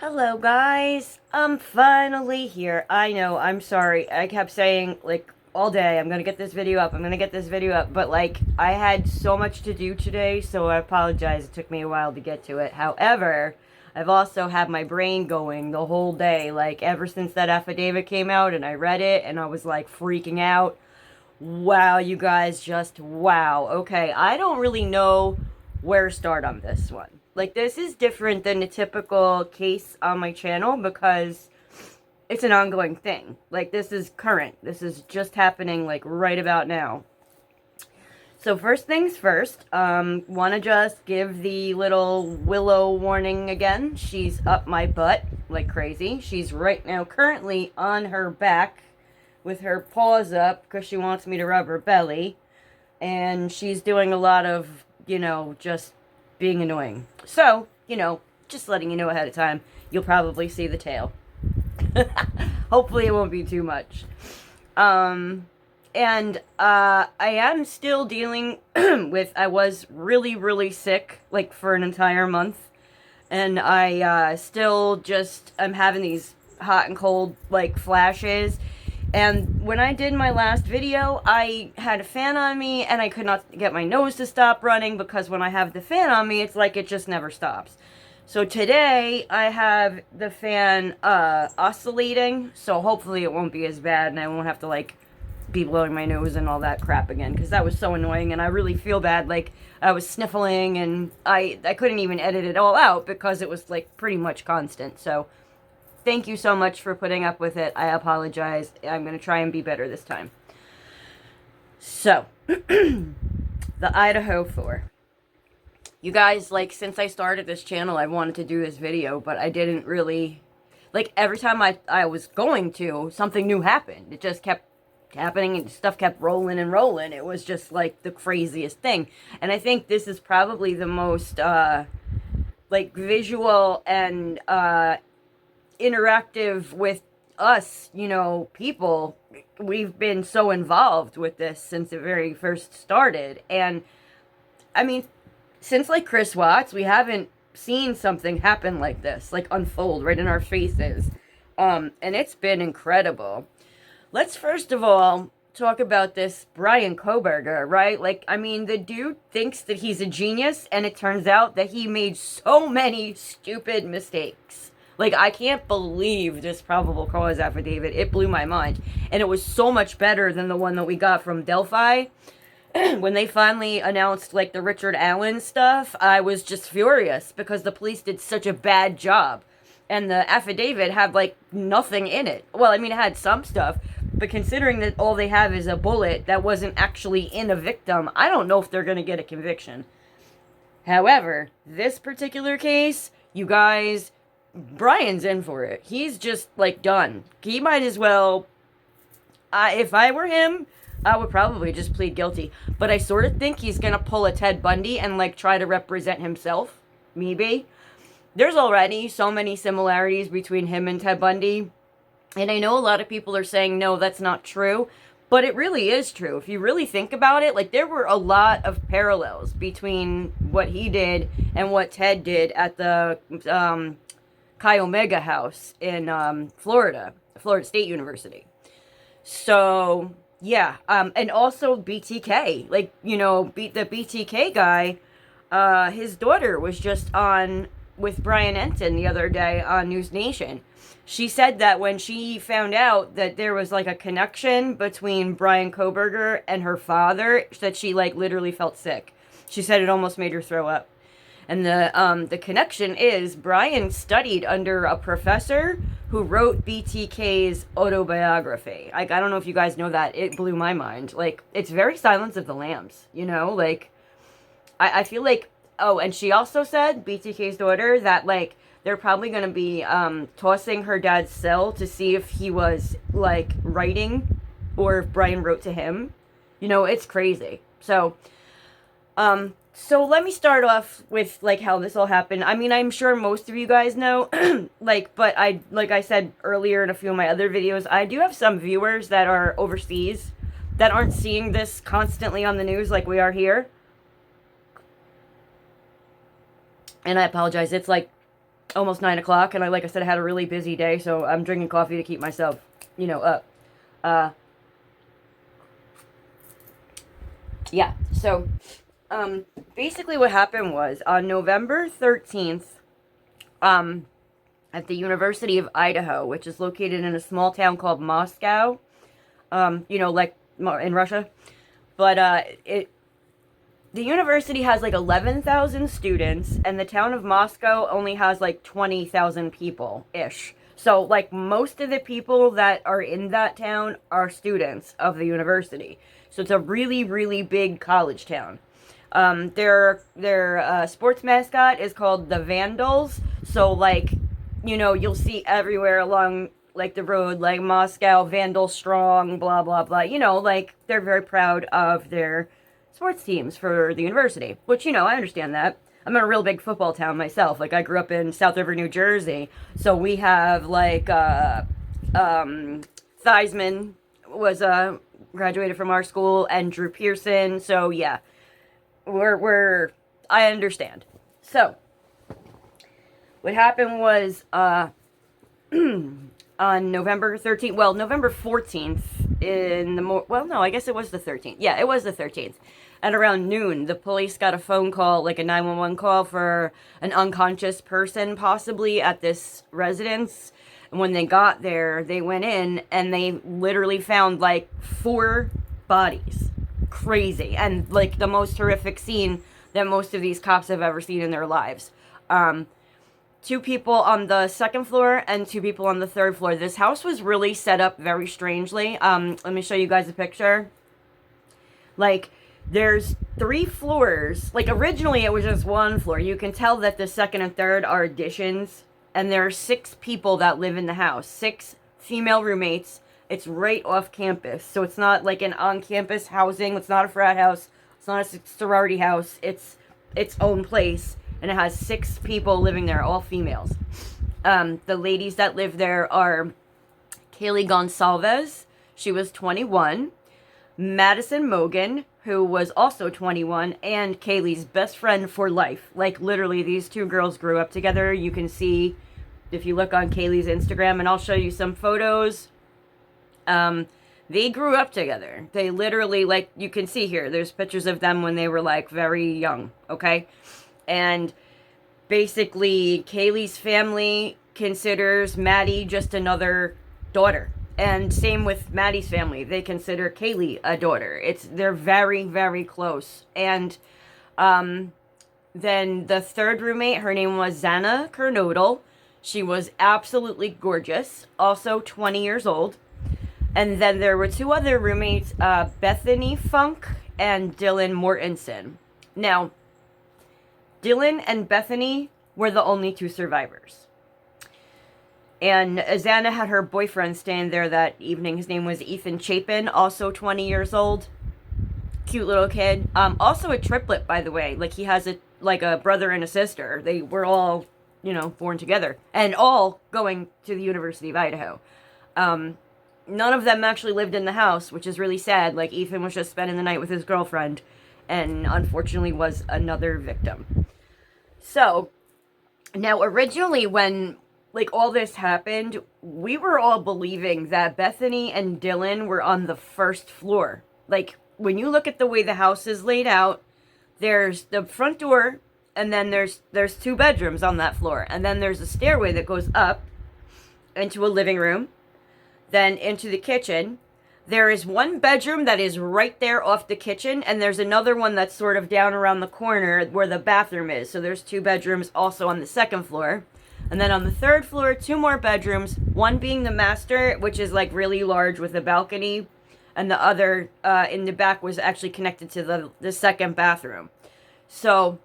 Hello, guys. I'm finally here. I know, I'm sorry. I kept saying, like, all day, I'm gonna get this video up, I'm gonna get this video up, but, like, I had so much to do today, so I apologize. It took me a while to get to it. However, I've also had my brain going the whole day, like, ever since that affidavit came out, and I read it, and I was, like, freaking out. Wow, you guys, just wow. Okay, I don't really know where to start on this one. Like, this is different than the typical case on my channel because it's an ongoing thing. Like, this is current. This is just happening, like, right about now. So, first things first, want to just give the little Willow warning again. She's up my butt like crazy. She's right now currently on her back with her paws up because she wants me to rub her belly. And she's doing a lot of, just being annoying. So, just letting you know ahead of time, you'll probably see the tail. Hopefully it won't be too much. I am still dealing with, I was really, really sick, like, for an entire month. And I still just, I'm having these hot and cold, like, flashes. And when I did my last video, I had a fan on me, and I could not get my nose to stop running, because when I have the fan on me, it's like it just never stops. So today, I have the fan oscillating, so hopefully it won't be as bad, and I won't have to, like, be blowing my nose and all that crap again, because that was so annoying, and I really feel bad. Like, I was sniffling, and I couldn't even edit it all out, because it was, like, pretty much constant. So thank you so much for putting up with it. I apologize. I'm going to try and be better this time. So, the Idaho 4. You guys, like, since I started this channel, I wanted to do this video, but I didn't really, like, every time I was going to, something new happened. It just kept happening, and stuff kept rolling and rolling. It was just, like, the craziest thing. And I think this is probably the most, like, visual and, interactive with us, people. We've been so involved with this since it very first started. And, I mean, since, like, Chris Watts, we haven't seen something happen like this, like, unfold right in our faces. And it's been incredible. Let's first of all talk about this Brian Kohberger, right? Like, I mean, the dude thinks that he's a genius, and it turns out that he made so many stupid mistakes. Like, I can't believe this probable cause affidavit. It blew my mind. And it was so much better than the one that we got from Delphi. When they finally announced, like, the Richard Allen stuff, I was just furious because the police did such a bad job. And the affidavit had, like, nothing in it. Well, I mean, it had some stuff, but considering that all they have is a bullet that wasn't actually in a victim, I don't know if they're going to get a conviction. However, this particular case, you guys, Brian's in for it. He's just, like, done. He might as well, if I were him, I would probably just plead guilty. But I sort of think he's going to pull a Ted Bundy and, like, try to represent himself. Maybe. There's already so many similarities between him and Ted Bundy. And I know a lot of people are saying, no, that's not true. But it really is true. If you really think about it, like, there were a lot of parallels between what he did and what Ted did at the Chi Omega house in Florida State University. So, yeah. And also BTK. Like, the BTK guy, his daughter was just on with Brian Enton the other day on News Nation. She said that when she found out that there was, like, a connection between Brian Kohberger and her father, that she, like, literally felt sick. She said it almost made her throw up. And the connection is Brian studied under a professor who wrote BTK's autobiography. Like, I don't know if you guys know that. It blew my mind. Like, it's very Silence of the Lambs, Like, I feel like, oh, and she also said, BTK's daughter, that, like, they're probably going to be tossing her dad's cell to see if he was, like, writing or if Brian wrote to him. It's crazy. So let me start off with, like, how this all happened. I mean, I'm sure most of you guys know, like, but like I said earlier in a few of my other videos, I do have some viewers that are overseas that aren't seeing this constantly on the news like we are here. And I apologize. It's like almost 9 o'clock, and like I said, I had a really busy day, so I'm drinking coffee to keep myself, up. Uh, yeah, so, basically what happened was, on November 13th, at the University of Idaho, which is located in a small town called Moscow, like in Russia, but, the university has like 11,000 students, and the town of Moscow only has like 20,000 people-ish. So, like, most of the people that are in that town are students of the university. So it's a really, really big college town. Their sports mascot is called the Vandals. So, like, you'll see everywhere along, like, the road, like, Moscow, Vandal Strong, blah, blah, blah. Like, they're very proud of their sports teams for the university, which, I understand that. I'm in a real big football town myself. Like, I grew up in South River, New Jersey, so we have, like, Theismann was, graduated from our school, and Drew Pearson, so, yeah, I understand. So, what happened was, on November 13th, well, November 14th, I guess it was the 13th. Yeah, it was the 13th. At around noon, the police got a phone call, like a 911 call, for an unconscious person possibly at this residence. And when they got there, they went in and they literally found like 4 bodies. Crazy. And like the most horrific scene that most of these cops have ever seen in their lives. 2 people on the 2nd floor and 2 people on the 3rd floor. This house was really set up very strangely. Let me show you guys a picture. Like, there's 3 floors. Like, originally it was just 1 floor. You can tell that the 2nd and 3rd are additions. And there are 6 people that live in the house. 6 female roommates. It's right off campus. So it's not like an on-campus housing. It's not a frat house. It's not a sorority house. It's its own place. And it has 6 people living there, all females. The ladies that live there are Kaylee Gonsalves. She was 21. Madison Mogan, who was also 21, and Kaylee's best friend for life. Like, literally, these 2 girls grew up together. You can see, if you look on Kaylee's Instagram, and I'll show you some photos. They grew up together. They literally, like, you can see here, there's pictures of them when they were, like, very young, okay? And basically, Kaylee's family considers Maddie just another daughter. And same with Maddie's family. They consider Kaylee a daughter. They're very, very close. And then the 3rd roommate, her name was Xana Kernodle. She was absolutely gorgeous, also 20 years old. And then there were 2 other roommates, Bethany Funk and Dylan Mortensen. Now, Dylan and Bethany were the only 2 survivors. And Xana had her boyfriend staying there that evening. His name was Ethan Chapin, also 20 years old. Cute little kid. Also a triplet, by the way. Like, he has a brother and a sister. They were all, born together. And all going to the University of Idaho. None of them actually lived in the house, which is really sad. Like, Ethan was just spending the night with his girlfriend. And unfortunately was another victim. So, now originally when, like, all this happened, we were all believing that Bethany and Dylan were on the 1st floor. Like, when you look at the way the house is laid out, there's the front door, and then there's 2 bedrooms on that floor. And then there's a stairway that goes up into a living room, then into the kitchen. There is 1 bedroom that is right there off the kitchen, and there's another one that's sort of down around the corner where the bathroom is. So there's 2 bedrooms also on the 2nd floor. And then on the 3rd floor, 2 more bedrooms, one being the master, which is like really large with a balcony, and the other in the back was actually connected to the 2nd bathroom. So,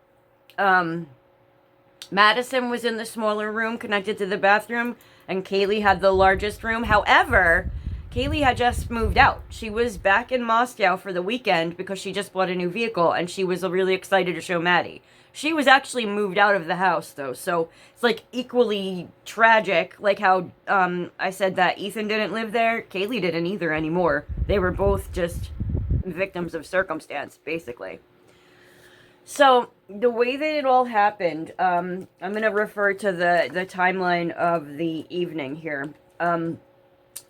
Madison was in the smaller room connected to the bathroom, and Kaylee had the largest room. However, Kaylee had just moved out. She was back in Moscow for the weekend because she just bought a new vehicle, and she was really excited to show Maddie. She was actually moved out of the house, though, so it's, like, equally tragic, like how I said that Ethan didn't live there. Kaylee didn't either anymore. They were both just victims of circumstance, basically. So the way that it all happened, I'm gonna refer to the timeline of the evening here.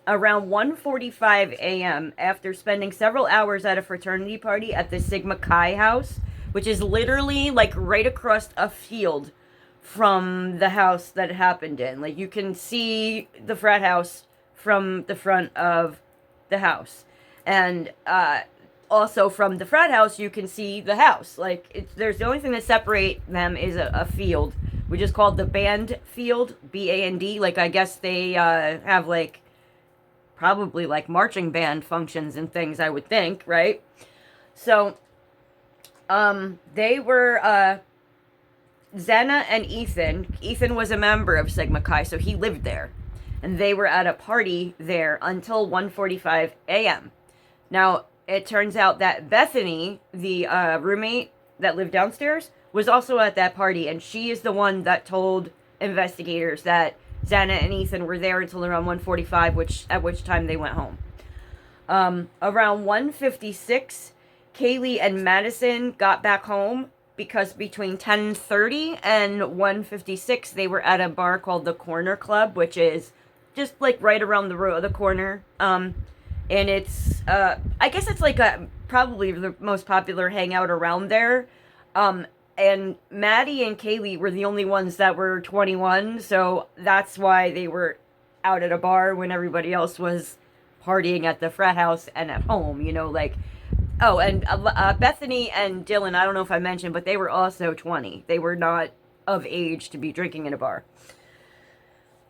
Around 1:45 a.m., after spending several hours at a fraternity party at the Sigma Chi house, which is literally like right across a field from the house that it happened in. Like you can see the frat house from the front of the house. And also from the frat house you can see the house. Like there's the only thing that separate them is a field, which is called the band field, BAND. Like I guess they have like probably like marching band functions and things, I would think, right? So they were Xana and Ethan was a member of Sigma Chi, so he lived there, and they were at a party there until 1:45 a.m. Now it turns out that Bethany, the roommate that lived downstairs, was also at that party, and she is the one that told investigators that Xana and Ethan were there until around 1:45, at which time they went home. Around 1:56, Kaylee and Madison got back home because between 10:30 and 1:56 they were at a bar called the Corner Club, which is just like right around the corner. And it's I guess it's like probably the most popular hangout around there. And Maddie and Kaylee were the only ones that were 21, so that's why they were out at a bar when everybody else was partying at the frat house and at home, like. Oh, and Bethany and Dylan, I don't know if I mentioned, but they were also 20. They were not of age to be drinking in a bar.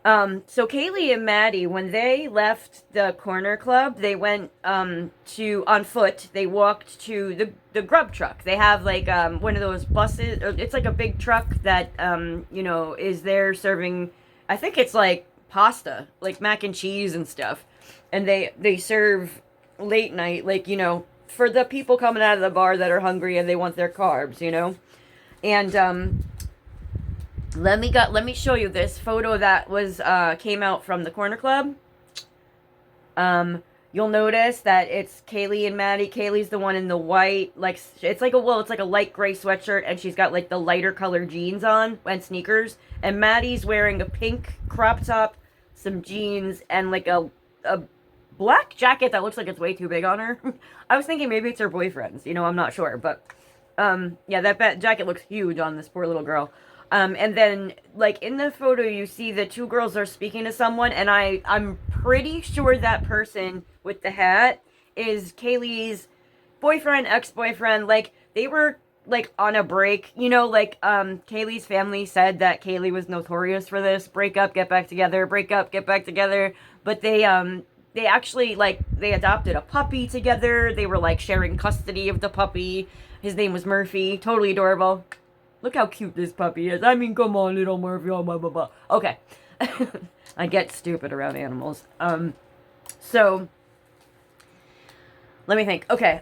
So Kaylee and Maddie, when they left the Corner Club, they went on foot. They walked to the grub truck. They have like one of those buses. It's like a big truck that is there serving. I think it's like pasta, like mac and cheese and stuff, and they serve late night, like for the people coming out of the bar that are hungry and they want their carbs, and let me show you this photo that was came out from the Corner Club. You'll notice that it's Kaylee and Maddie. Kaylee's the one in the white, like it's like a light gray sweatshirt, and she's got like the lighter colored jeans on and sneakers. And Maddie's wearing a pink crop top, some jeans, and like a black jacket that looks like it's way too big on her. I was thinking maybe it's her boyfriend's, I'm not sure, but yeah, that jacket looks huge on this poor little girl. And then, like, in the photo, you see the two girls are speaking to someone, and I'm pretty sure that person with the hat is Kaylee's boyfriend, ex-boyfriend. Like, they were, like, on a break, Kaylee's family said that Kaylee was notorious for this. Break up, get back together, break up, get back together. But they actually, like, they adopted a puppy together. They were, like, sharing custody of the puppy. His name was Murphy. Totally adorable. Look how cute this puppy is. I mean, come on, little Murphy. Oh, blah, blah, blah. Okay. I get stupid around animals. So, let me think. Okay,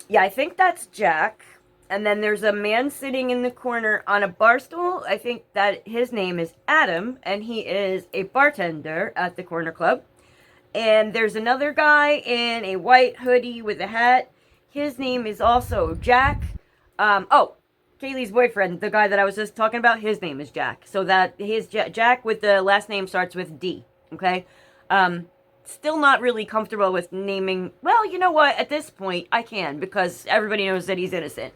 yeah, I think that's Jack. And then there's a man sitting in the corner on a bar stool. I think that his name is Adam, and he is a bartender at the Corner Club. And there's another guy in a white hoodie with a hat. His name is also Jack. Kaylee's boyfriend, the guy that I was just talking about, his name is Jack. So that his Jack with the last name starts with D. Okay? Still not really comfortable with naming. Well, you know what? At this point, I can, because everybody knows that he's innocent.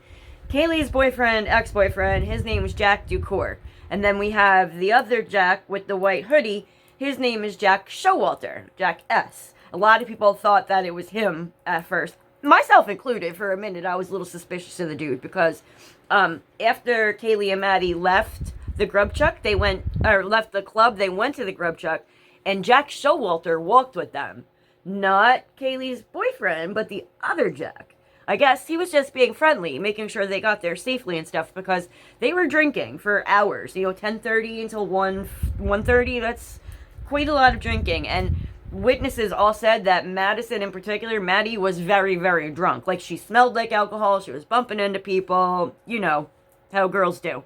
Kaylee's boyfriend, ex-boyfriend, his name is Jack Ducour. And then we have the other Jack with the white hoodie. His name is Jack Showalter. Jack S. A lot of people thought that it was him at first. Myself included. For a minute, I was a little suspicious of the dude, because after Kaylee and Maddie left the grub truck, left the club, they went to the grub truck, and Jack Showalter walked with them. Not Kaylee's boyfriend, but the other Jack. I guess he was just being friendly, making sure they got there safely and stuff, because they were drinking for hours, 10:30 until 1:30, that's quite a lot of drinking, and witnesses all said that Madison in particular, Maddie, was very, very drunk. Like, she smelled like alcohol, she was bumping into people, how girls do.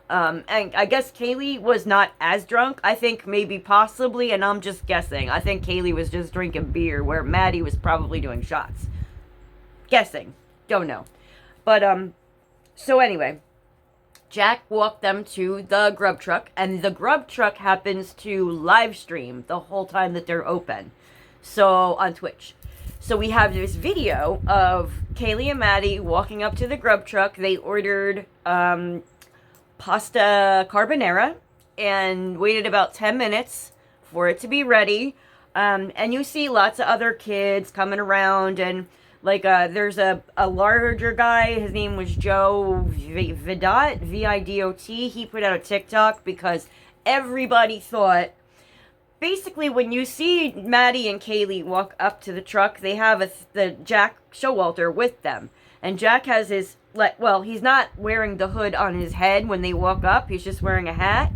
And I guess Kaylee was not as drunk. I think maybe possibly, and I'm just guessing, I think Kaylee was just drinking beer, where Maddie was probably doing shots. Guessing. Don't know. But, so anyway, Jack walked them to the grub truck, and the grub truck happens to live stream the whole time that they're open. So, on Twitch. So we have this video of Kaylee and Maddie walking up to the grub truck. They ordered pasta carbonara and waited about 10 minutes for it to be ready. And you see lots of other kids coming around, and like there's a larger guy. His name was Joe Vidot, V-I-D-O-T. He put out a TikTok because everybody thought, basically, when you see Maddie and Kaylee walk up to the truck, they have the Jack Showalter with them. And Jack has his, well, he's not wearing the hood on his head when they walk up. He's just wearing a hat.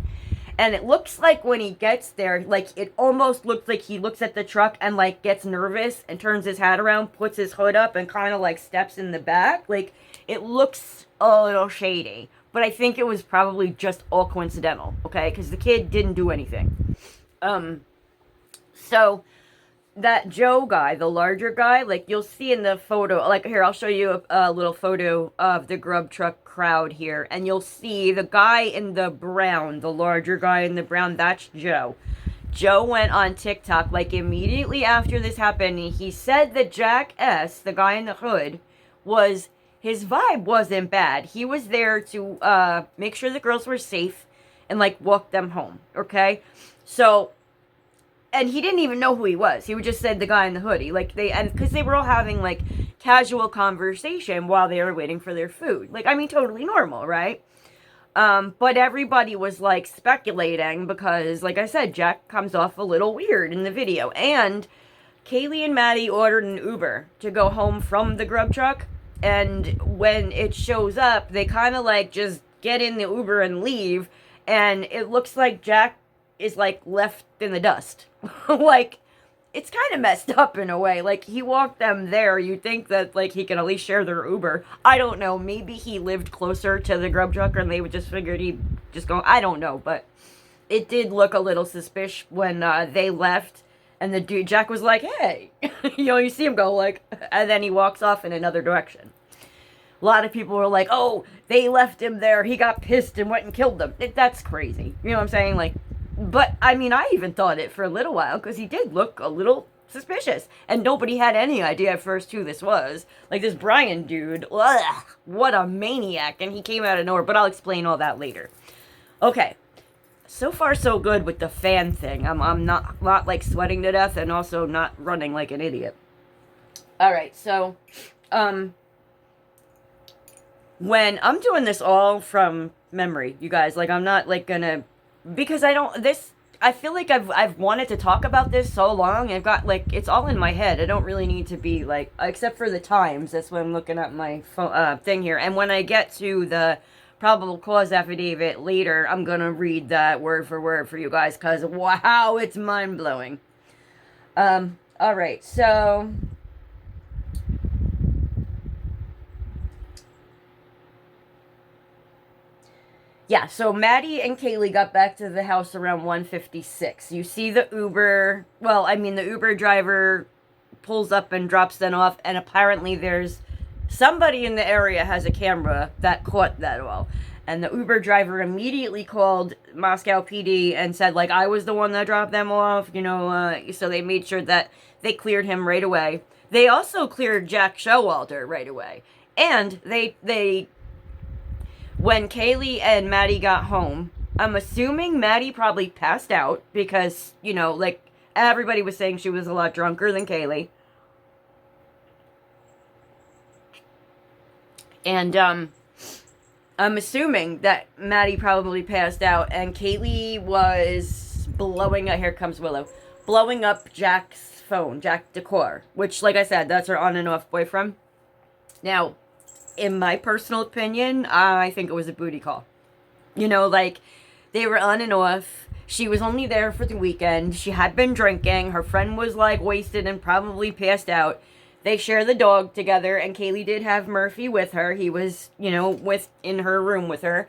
And it looks like when he gets there, like, it almost looks like he looks at the truck and, like, gets nervous and turns his hat around, puts his hood up, and kind of, like, steps in the back. Like, it looks a little shady. But I think it was probably just all coincidental, okay? Because the kid didn't do anything. So that Joe guy, the larger guy, like you'll see in the photo, like here, I'll show you a little photo of the grub truck crowd here, and you'll see the guy in the brown, the larger guy in the brown, that's Joe. Joe went on TikTok, like immediately after this happened, and he said that Jack S., the guy in the hood, his vibe wasn't bad. He was there to, make sure the girls were safe and, like, walk them home, okay? So, and he didn't even know who he was. He just said the guy in the hoodie. Like, because they were all having, like, casual conversation while they were waiting for their food. Like, I mean, totally normal, right? But everybody was, like, speculating because, like I said, Jack comes off a little weird in the video. And Kaylee and Maddie ordered an Uber to go home from the grub truck. And when it shows up, they kind of, like, just get in the Uber and leave. And it looks like Jack is, like, left in the dust. Like, it's kind of messed up in a way. Like, he walked them there. You'd think that, like, he could at least share their Uber. I don't know. Maybe he lived closer to the grub trucker and they would just figured he'd just go. I don't know. But it did look a little suspicious when they left. And the dude, Jack was like, hey. You see him go, like, and then he walks off in another direction. A lot of people were like, oh, they left him there. He got pissed and went and killed them. That's crazy. You know what I'm saying? Like, but, I mean, I even thought it for a little while, because he did look a little suspicious. And nobody had any idea at first who this was. Like, this Brian dude, ugh, what a maniac. And he came out of nowhere, but I'll explain all that later. Okay, so far so good with the fan thing. I'm not like, sweating to death, and also not running like an idiot. Alright, so, when I'm doing this all from memory, you guys, like, I'm not, like, gonna, because I feel like I've wanted to talk about this so long. I've got, like, it's all in my head. I don't really need to be, like, except for the times. That's when I'm looking at my phone, thing here. And when I get to the probable cause affidavit later, I'm gonna read that word for word for you guys, because, wow, it's mind-blowing. Alright, so yeah, so Maddie and Kaylee got back to the house around 1:56. You see the Uber, the Uber driver pulls up and drops them off, and apparently there's somebody in the area has a camera that caught that all. And the Uber driver immediately called Moscow PD and said, like, I was the one that dropped them off, so they made sure that they cleared him right away. They also cleared Jack Showalter right away. And when Kaylee and Maddie got home, I'm assuming Maddie probably passed out because, like, everybody was saying she was a lot drunker than Kaylee. And, I'm assuming that Maddie probably passed out and Kaylee was blowing up, here comes Willow, blowing up Jack's phone, Jack Decor, which, like I said, that's her on and off boyfriend. Now, in my personal opinion, I think it was a booty call. Like, they were on and off. She was only there for the weekend. She had been drinking. Her friend was, like, wasted and probably passed out. They share the dog together, and Kaylee did have Murphy with her. He was, in her room with her.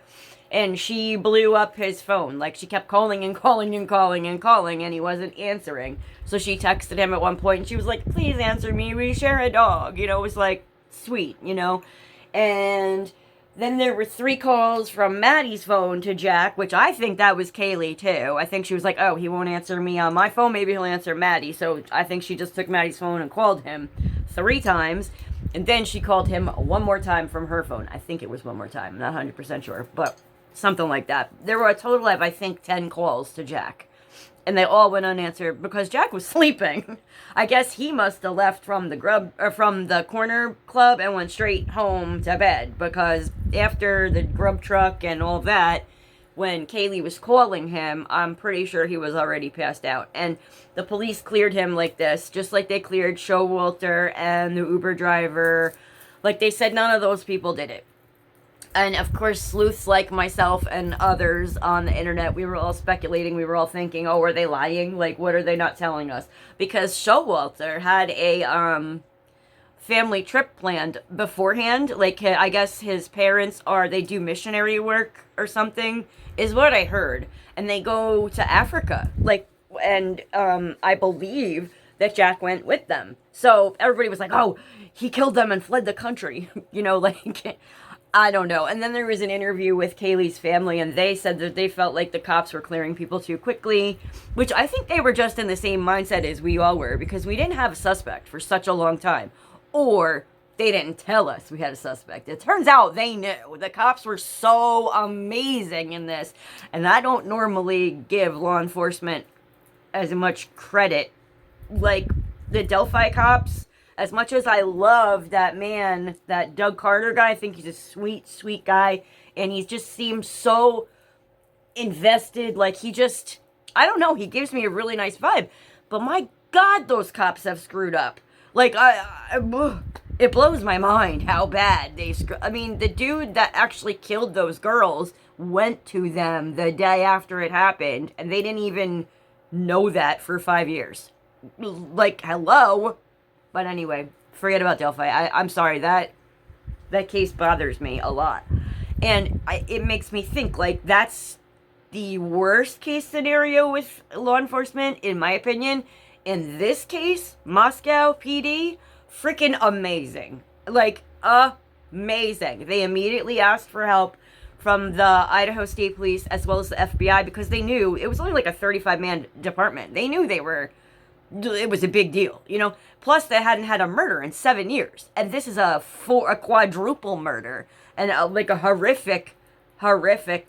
And she blew up his phone. Like, she kept calling and calling and calling and calling, and he wasn't answering. So she texted him at one point, and she was like, please answer me. We share a dog. It was like, sweet, you know? And then there were 3 calls from Maddie's phone to Jack, which I think that was Kaylee too. I think she was like, oh, he won't answer me on my phone, maybe he'll answer Maddie. So I think she just took Maddie's phone and called him 3 times. And then she called him one more time from her phone. I think it was one more time. I'm not 100% sure, but something like that. There were a total of, I think, 10 calls to Jack. And they all went unanswered because Jack was sleeping. I guess he must have left from the corner club and went straight home to bed, because after the grub truck and all that, when Kaylee was calling him, I'm pretty sure he was already passed out. And the police cleared him like this, just like they cleared Showalter and the Uber driver. Like they said, none of those people did it. And of course, sleuths like myself and others on the internet, we were all speculating, we were all thinking, oh, are they lying? Like, what are they not telling us? Because Showalter had a family trip planned beforehand. Like, I guess his parents they do missionary work or something, is what I heard. And they go to Africa. Like, and I believe that Jack went with them. So everybody was like, oh, he killed them and fled the country. You know, like... I don't know. And then there was an interview with Kaylee's family, and they said that they felt like the cops were clearing people too quickly, which I think they were just in the same mindset as we all were, because we didn't have a suspect for such a long time. Or they didn't tell us we had a suspect. It turns out they knew. The cops were so amazing in this, and I don't normally give law enforcement as much credit like the Delphi cops. As much as I love that man, that Doug Carter guy, I think he's a sweet, sweet guy. And he just seems so invested. Like, he just, I don't know, he gives me a really nice vibe. But my God, those cops have screwed up. Like, it blows my mind how bad they I mean, the dude that actually killed those girls went to them the day after it happened. And they didn't even know that for 5 years. Like, hello? But anyway, forget about Delphi. I'm sorry, that case bothers me a lot. And it makes me think, like, that's the worst case scenario with law enforcement, in my opinion. In this case, Moscow PD, freaking amazing. Like, amazing. They immediately asked for help from the Idaho State Police as well as the FBI, because they knew it was only like a 35-man department. They knew it was a big deal, you know. Plus, they hadn't had a murder in 7 years, and this is a quadruple murder, and like a horrific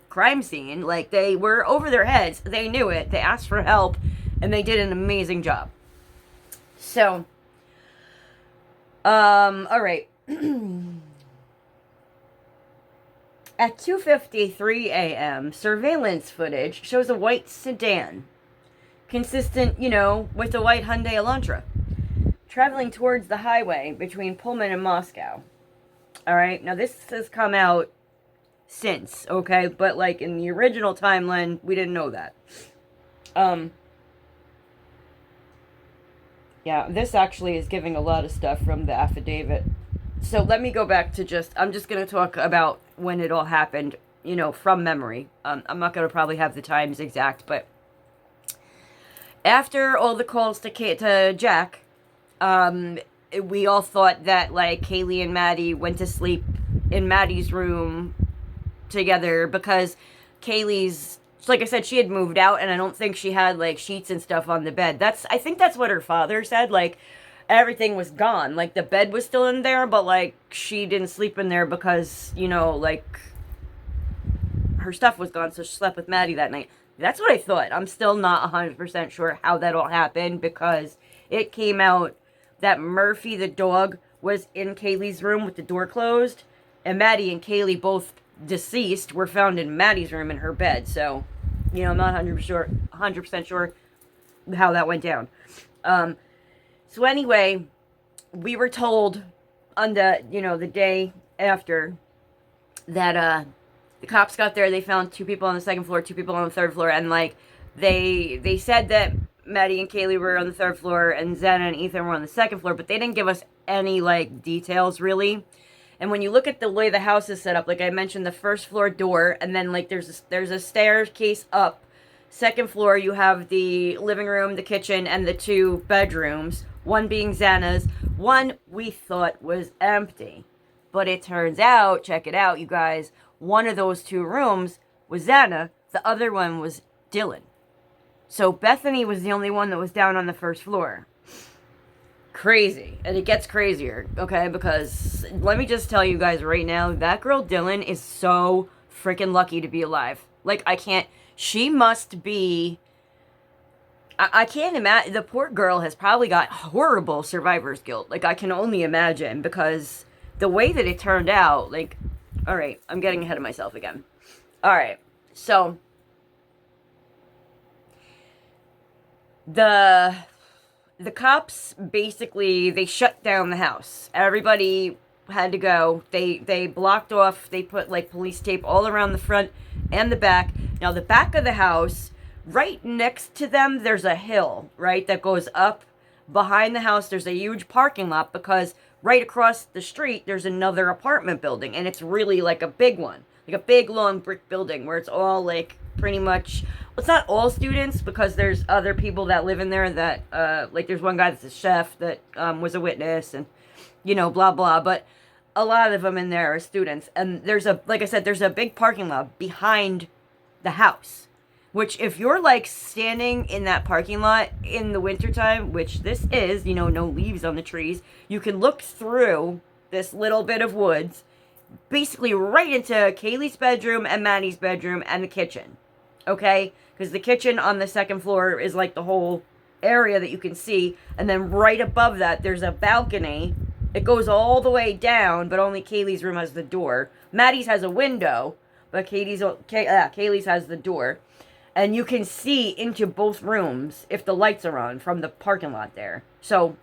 crime scene. Like, they were over their heads. They knew it. They asked for help, and they did an amazing job. So, all right. At 2:53 a.m., surveillance footage shows a white sedan, consistent, you know, with the white Hyundai Elantra, traveling towards the highway between Pullman and Moscow. Alright, now this has come out since, okay? But, like, in the original timeline, we didn't know that. Yeah, this actually is giving a lot of stuff from the affidavit. So let me go back to I'm just going to talk about when it all happened, you know, from memory. I'm not going to probably have the times exact, but after all the calls to Jack, we all thought that, like, Kaylee and Maddie went to sleep in Maddie's room together, because Kaylee's, like I said, she had moved out, and I don't think she had, like, sheets and stuff on the bed. I think that's what her father said. Like, everything was gone. Like, the bed was still in there, but, like, she didn't sleep in there because, you know, like, her stuff was gone, so she slept with Maddie that night. That's what I thought. I'm still not 100% sure how that all happened, because it came out that Murphy, the dog, was in Kaylee's room with the door closed, and Maddie and Kaylee, both deceased, were found in Maddie's room in her bed. So, you know, I'm not 100% sure how that went down. So anyway, we were told on the day after that, the cops got there, they found 2 people on the 2nd floor, 2 people on the 3rd floor, and, like, they said that Maddie and Kaylee were on the 3rd floor, and Xana and Ethan were on the 2nd floor, but they didn't give us any, like, details, really. And when you look at the way the house is set up, like I mentioned, the 1st floor door, and then, like, there's a staircase up. 2nd floor, you have the living room, the kitchen, and the 2 bedrooms, one being Xana's, One we thought was empty. But it turns out, check it out, you guys, one of those 2 rooms was Xana, the other one was Dylan. So Bethany was the only one that was down on the first floor. Crazy. And it gets crazier, okay? Because let me just tell you guys right now, that girl Dylan is so freaking lucky to be alive. Like, I can't, she must be, I can't imagine, the poor girl has probably got horrible survivor's guilt. Like, I can only imagine, because the way that it turned out, like, alright, I'm getting ahead of myself again. Alright, so, the cops basically, they shut down the house. Everybody had to go. They blocked off, they put like police tape all around the front and the back. Now the back of the house, right next to them, there's a hill, right, that goes up behind the house. There's a huge parking lot, because right across the street there's another apartment building, and it's really like a big one, like a big long brick building where it's all like pretty much, well, it's not all students, because there's other people that live in there that like there's one guy that's a chef that was a witness, and you know, blah blah, but a lot of them in there are students. And there's a, like I said, there's a big parking lot behind the house, which if you're like standing in that parking lot in the wintertime, which this is, you know, no leaves on the trees, you can look through this little bit of woods basically right into Kaylee's bedroom and Maddie's bedroom and the kitchen. Okay? Because the kitchen on the second floor is like the whole area that you can see. And then right above that, there's a balcony. It goes all the way down, but only Kaylee's room has the door. Maddie's has a window, but Kaylee's has the door. And you can see into both rooms if the lights are on from the parking lot there. So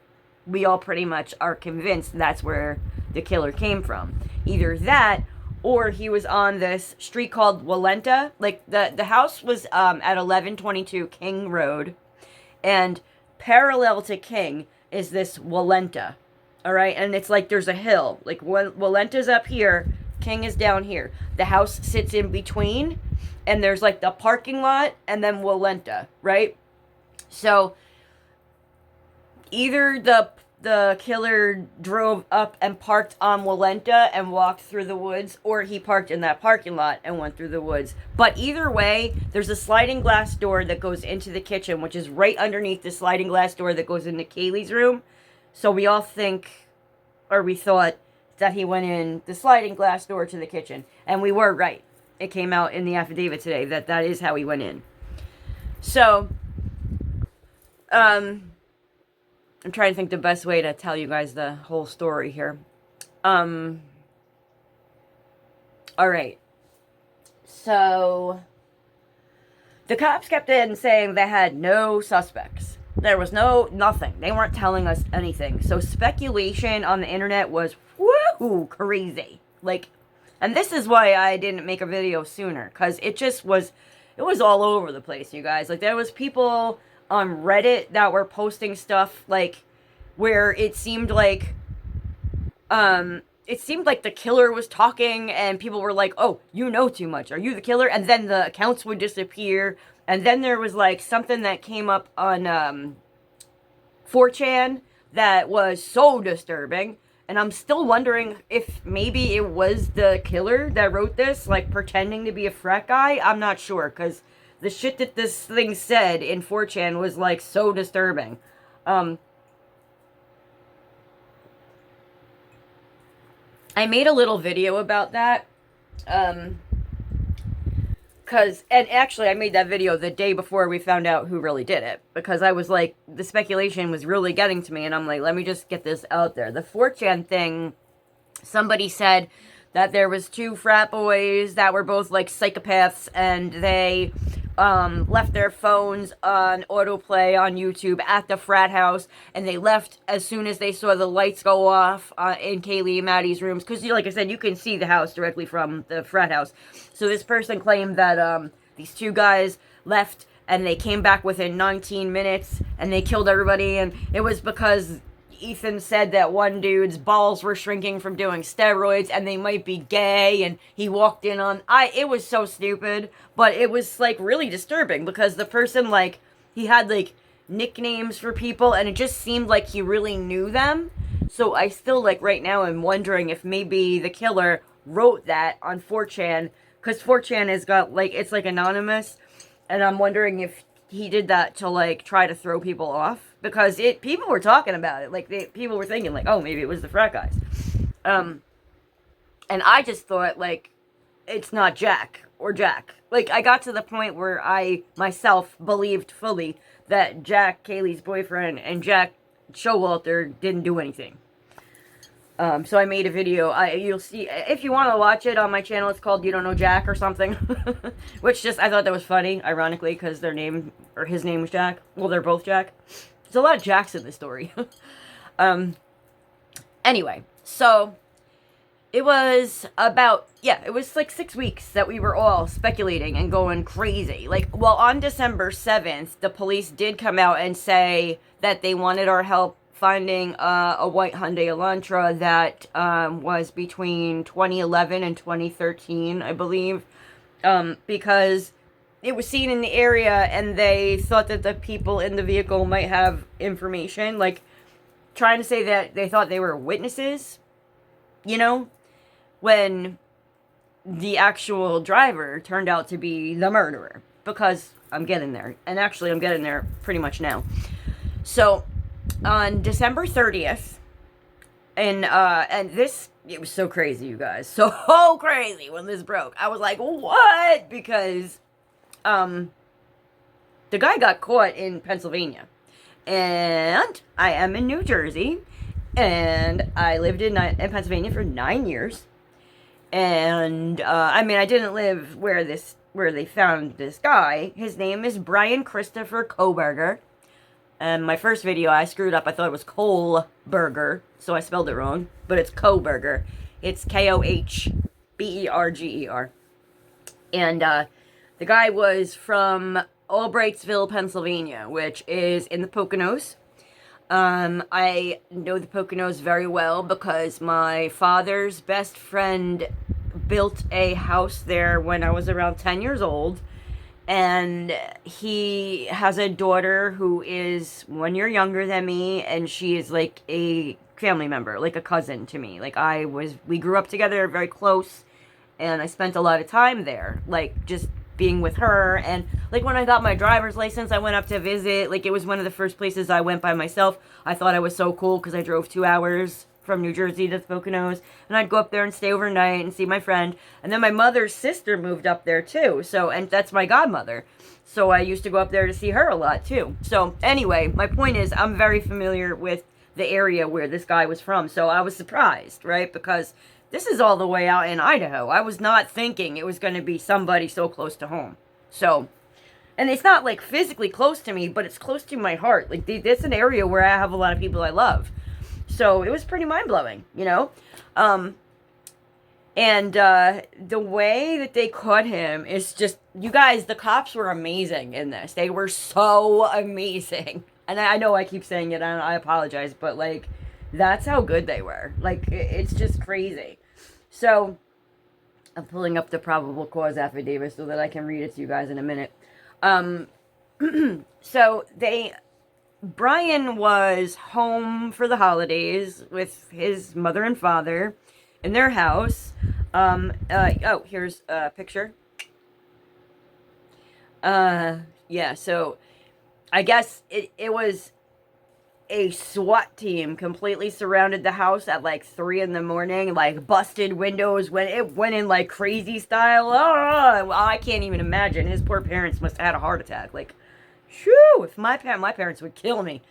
we all pretty much are convinced that's where the killer came from. Either that, or he was on this street called Walenta. Like, the house was at 1122 King Road. And parallel to King is this Walenta. Alright? And it's like there's a hill. Like, Walenta's up here, King is down here. The house sits in between, and there's like the parking lot, and then Walenta, right? So, either the killer drove up and parked on Walenta and walked through the woods, or he parked in that parking lot and went through the woods. But either way, there's a sliding glass door that goes into the kitchen, which is right underneath the sliding glass door that goes into Kaylee's room. So we all think, or we thought, that he went in the sliding glass door to the kitchen. And we were right. It came out in the affidavit today that that is how he went in. So, I'm trying to think the best way to tell you guys the whole story here. Alright. So, the cops kept in saying they had no suspects. There was nothing. They weren't telling us anything. So, speculation on the internet was, woohoo, crazy. Like, and this is why I didn't make a video sooner. Because it just was, it was all over the place, you guys. Like, there was people on Reddit that were posting stuff, like, where it seemed like the killer was talking, and people were like, oh, you know too much, are you the killer? And then the accounts would disappear, and then there was, like, something that came up on 4chan that was so disturbing, and I'm still wondering if maybe it was the killer that wrote this, like, pretending to be a frat guy. I'm not sure, because the shit that this thing said in 4chan was, like, so disturbing. I made a little video about that. And actually, I made that video the day before we found out who really did it. Because I was like, the speculation was really getting to me, and I'm like, let me just get this out there. The 4chan thing, somebody said that there was 2 frat boys that were both, like, psychopaths, and they left their phones on autoplay on YouTube at the frat house, and they left as soon as they saw the lights go off in Kaylee and Maddie's rooms, because, like I said, you can see the house directly from the frat house. So this person claimed that these 2 guys left, and they came back within 19 minutes, and they killed everybody, and it was because Ethan said that one dude's balls were shrinking from doing steroids, and they might be gay, and he walked in on, it was so stupid, but it was, like, really disturbing, because the person, like, he had, like, nicknames for people, and it just seemed like he really knew them. So I still, like, right now am wondering if maybe the killer wrote that on 4chan, because 4chan has got, like, it's like anonymous, and I'm wondering if he did that to, like, try to throw people off, because people were talking about it, like, people were thinking, like, oh, maybe it was the frat guys. And I just thought, like, it's not Jack or Jack. Like, I got to the point where I myself believed fully that Jack, Kaylee's boyfriend, and Jack Showalter didn't do anything. So I made a video. You'll see, if you want to watch it on my channel, it's called You Don't Know Jack or something. Which I thought that was funny, ironically, because his name was Jack. Well, they're both Jack. There's a lot of Jacks in this story. Anyway, so it was it was like 6 weeks that we were all speculating and going crazy. Like, well, on December 7th, the police did come out and say that they wanted our help finding a white Hyundai Elantra that was between 2011 and 2013, I believe, because it was seen in the area and they thought that the people in the vehicle might have information, like trying to say that they thought they were witnesses, you know, when the actual driver turned out to be the murderer, because I'm getting there, and actually I'm getting there pretty much now. So on December 30th, and it was so crazy, you guys, so crazy when this broke. I was like, what? Because the guy got caught in Pennsylvania, and I am in New Jersey, and I lived in Pennsylvania for 9 years. And, I mean, I didn't live where they found this guy. His name is Brian Christopher Kohberger. And my first video, I screwed up. I thought it was Kohberger, so I spelled it wrong. But it's Kohberger. It's Kohberger. And, the guy was from Albrightsville, Pennsylvania, which is in the Poconos. I know the Poconos very well because my father's best friend built a house there when I was around 10 years old, and we has a daughter who is 1 year younger than me, and she is like a family member, like a cousin to me. Like, we grew up together, very close, and I spent a lot of time there, like, just being with her. And like, when I got my driver's license, I went up to visit. Like, it was one of the first places I went by myself. I thought I was so cool because I drove 2 hours from New Jersey to the Poconos, and I'd go up there and stay overnight and see my friend. And then my mother's sister moved up there too, and that's my godmother, so I used to go up there to see her a lot too. So anyway, my point is, I'm very familiar with the area where this guy was from, so I was surprised, right? Because this is all the way out in Idaho. I was not thinking it was going to be somebody so close to home. So, and it's not like physically close to me, but it's close to my heart. Like, it's an area where I have a lot of people I love. So it was pretty mind-blowing, you know? And the way that they caught him is just, you guys, the cops were amazing in this. They were so amazing. And I know I keep saying it, and I apologize, but, like, that's how good they were. Like, it's just crazy. So, I'm pulling up the probable cause affidavit so that I can read it to you guys in a minute. So, Brian was home for the holidays with his mother and father in their house. Here's a picture. Yeah, so I guess it was a SWAT team completely surrounded the house at like 3 in the morning, like busted windows, when it went in like crazy style. Well, I can't even imagine. His poor parents must have had a heart attack. Like, shoo, if my parents would kill me.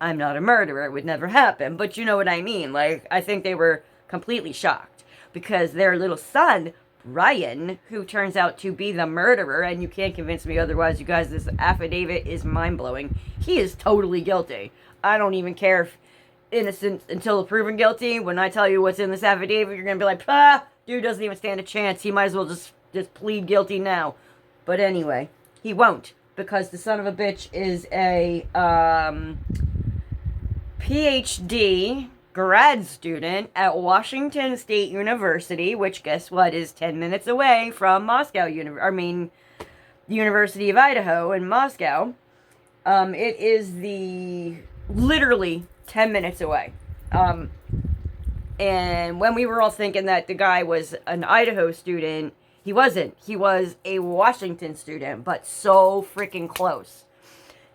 I'm not a murderer, it would never happen, but you know what I mean. Like, I think they were completely shocked because their little son, Brian, who turns out to be the murderer, and you can't convince me otherwise, you guys, this affidavit is mind-blowing. He is totally guilty. I don't even care if innocent until proven guilty. When I tell you what's in this affidavit, you're gonna be like, dude doesn't even stand a chance. He might as well just plead guilty now. But anyway, he won't, because the son of a bitch is a PhD grad student at Washington State University, which, guess what, is 10 minutes away from University of Idaho in Moscow. It is literally 10 minutes away. And when we were all thinking that the guy was an Idaho student, he wasn't. He was a Washington student, but so freaking close.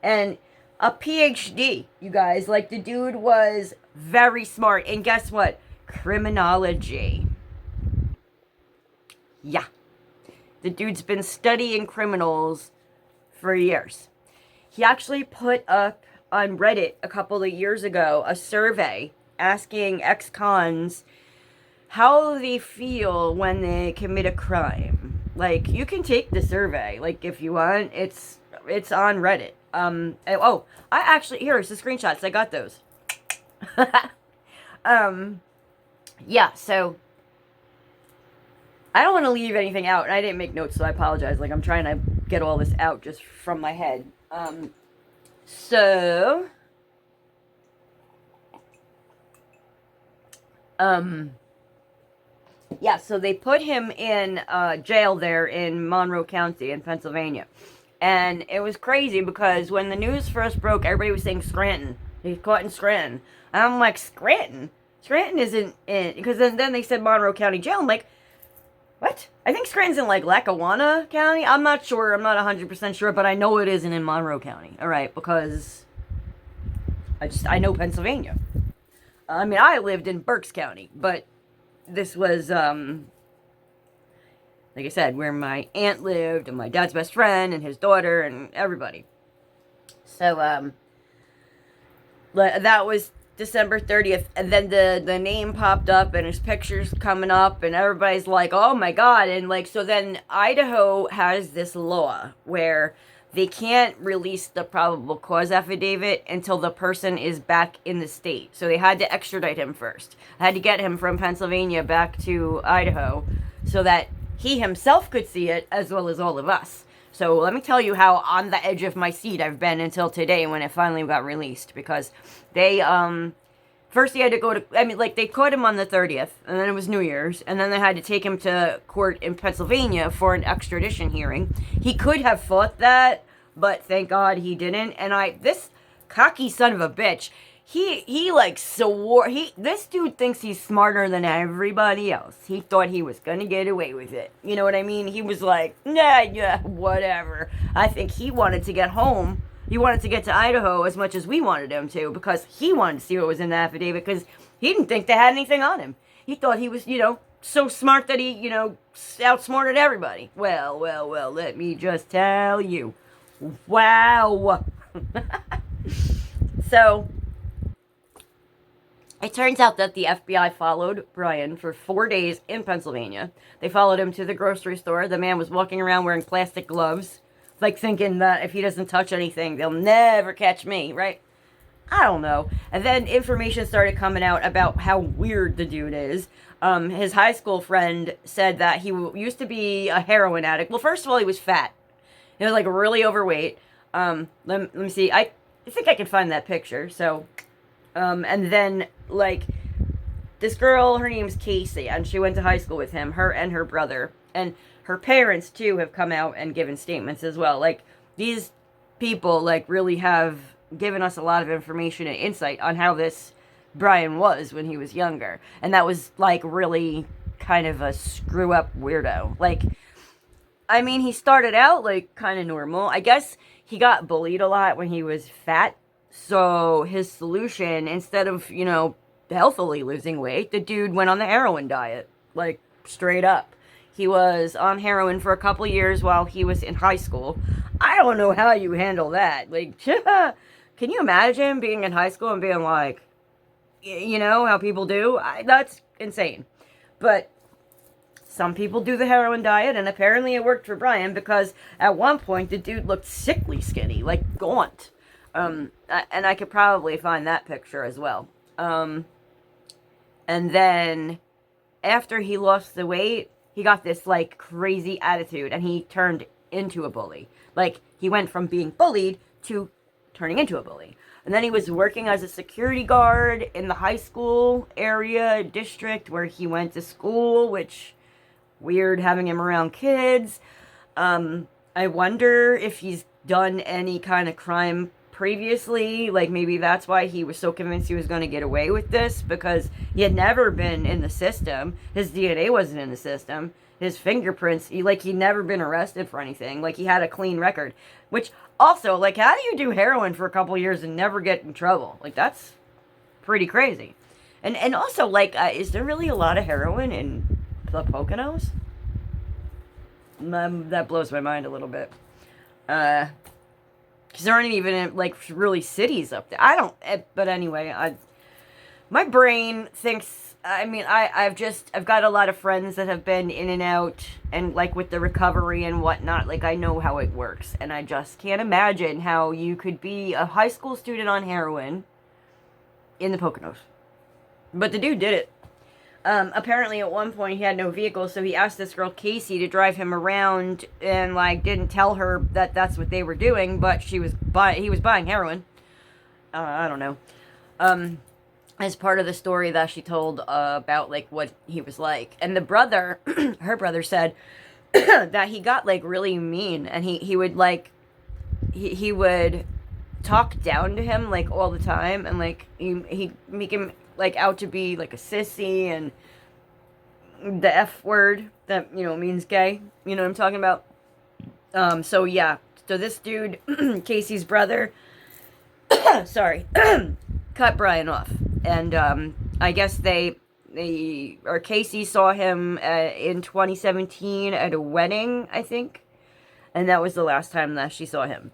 And a PhD, you guys. Like, the dude was very smart. And guess what? Criminology. Yeah. The dude's been studying criminals for years. He actually put up on Reddit a couple of years ago a survey asking ex-cons how they feel when they commit a crime. Like, you can take the survey, like, if you want. It's on Reddit. I actually, here's the screenshots. I got those. Yeah, so I don't want to leave anything out, and I didn't make notes, so I apologize. Like, I'm trying to get all this out just from my head. Yeah, so they put him in jail there in Monroe County in Pennsylvania. And it was crazy because when the news first broke, everybody was saying Scranton. He's caught in Scranton. And I'm like, Scranton? Scranton isn't in... Because then they said Monroe County Jail. I'm like, what? I think Scranton's in, like, Lackawanna County? I'm not sure. I'm not 100% sure, but I know it isn't in Monroe County. All right, because I know Pennsylvania. I mean, I lived in Berks County, but this was, like I said, where my aunt lived, and my dad's best friend, and his daughter, and everybody. So, that was December 30th, and then the name popped up, and his picture's coming up, and everybody's like, oh my god, and like, so then Idaho has this law where they can't release the probable cause affidavit until the person is back in the state. So they had to extradite him first. I had to get him from Pennsylvania back to Idaho so that he himself could see it as well as all of us. So let me tell you how on the edge of my seat I've been until today when it finally got released. Because they, first he had to go to, I mean, like, they caught him on the 30th, and then it was New Year's, and then they had to take him to court in Pennsylvania for an extradition hearing. He could have fought that, but thank God he didn't. And this cocky son of a bitch, he like swore, this dude thinks he's smarter than everybody else. He thought he was gonna get away with it. You know what I mean? He was like, nah, yeah, whatever. I think he wanted to get home. He wanted to get to Idaho as much as we wanted him to, because he wanted to see what was in the affidavit, because he didn't think they had anything on him. He thought he was, so smart that he, outsmarted everybody. Well, let me just tell you. Wow. So, it turns out that the FBI followed Brian for 4 days in Pennsylvania. They followed him to the grocery store. The man was walking around wearing plastic gloves, like thinking that if he doesn't touch anything, they'll never catch me, right? I don't know. And then information started coming out about how weird the dude is. His high school friend said that he used to be a heroin addict. Well, first of all, he was fat. He was, like, really overweight. Let me see. I think I can find that picture. So, and then, like, this girl, her name's Casey, and she went to high school with him, her and her brother. And her parents, too, have come out and given statements as well. Like, these people, like, really have given us a lot of information and insight on how this Brian was when he was younger. And that was, like, really kind of a screw-up weirdo. Like, I mean, he started out, like, kind of normal. I guess he got bullied a lot when he was fat. So his solution, instead of, healthily losing weight, the dude went on the heroin diet. Like, straight up. He was on heroin for a couple years while he was in high school. I don't know how you handle that. Like, can you imagine being in high school and being like, how people do? That's insane. But some people do the heroin diet, and apparently it worked for Brian, because at one point the dude looked sickly skinny, like gaunt. And I could probably find that picture as well. And then after he lost the weight, he got this, like, crazy attitude, and he turned into a bully. Like, he went from being bullied to turning into a bully. And then he was working as a security guard in the high school area district where he went to school, which, weird having him around kids. I wonder if he's done any kind of crime previously, like maybe that's why he was so convinced he was going to get away with this, because he had never been in the system. His DNA wasn't in the system. His fingerprints, he'd never been arrested for anything. Like, he had a clean record. Which, also, like, how do you do heroin for a couple years and never get in trouble? Like, that's pretty crazy. And also, like, is there really a lot of heroin in the Poconos? That blows my mind a little bit. Because there aren't even, like, really cities up there. I don't, but anyway, my brain thinks, I mean, I've got a lot of friends that have been in and out, and, like, with the recovery and whatnot, like, I know how it works, and I just can't imagine how you could be a high school student on heroin in the Poconos. But the dude did it. Apparently at one point he had no vehicle, so he asked this girl Casey to drive him around, and like didn't tell her that that's what they were doing, but he was buying heroin. I don't know. As part of the story that she told about like what he was like, and the brother, her brother said that he got like really mean, and he would like he would talk down to him like all the time, and like he make him like out to be like a sissy and the F word that, you know, means gay. You know what I'm talking about? So yeah. So this dude, Casey's brother, sorry, cut Brian off. And I guess Casey saw him in 2017 at a wedding, I think. And that was the last time that she saw him.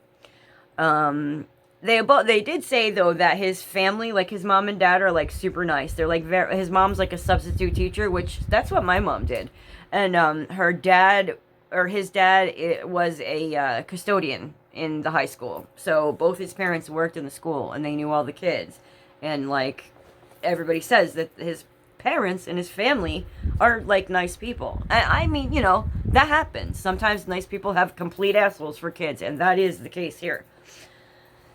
They did say though that his family, like his mom and dad, are like super nice. They're like his mom's like a substitute teacher, which that's what my mom did, and his dad was a custodian in the high school. So both his parents worked in the school, and they knew all the kids, and like everybody says that his parents and his family are like nice people. I mean, you know, that happens. Sometimes nice people have complete assholes for kids, and that is the case here.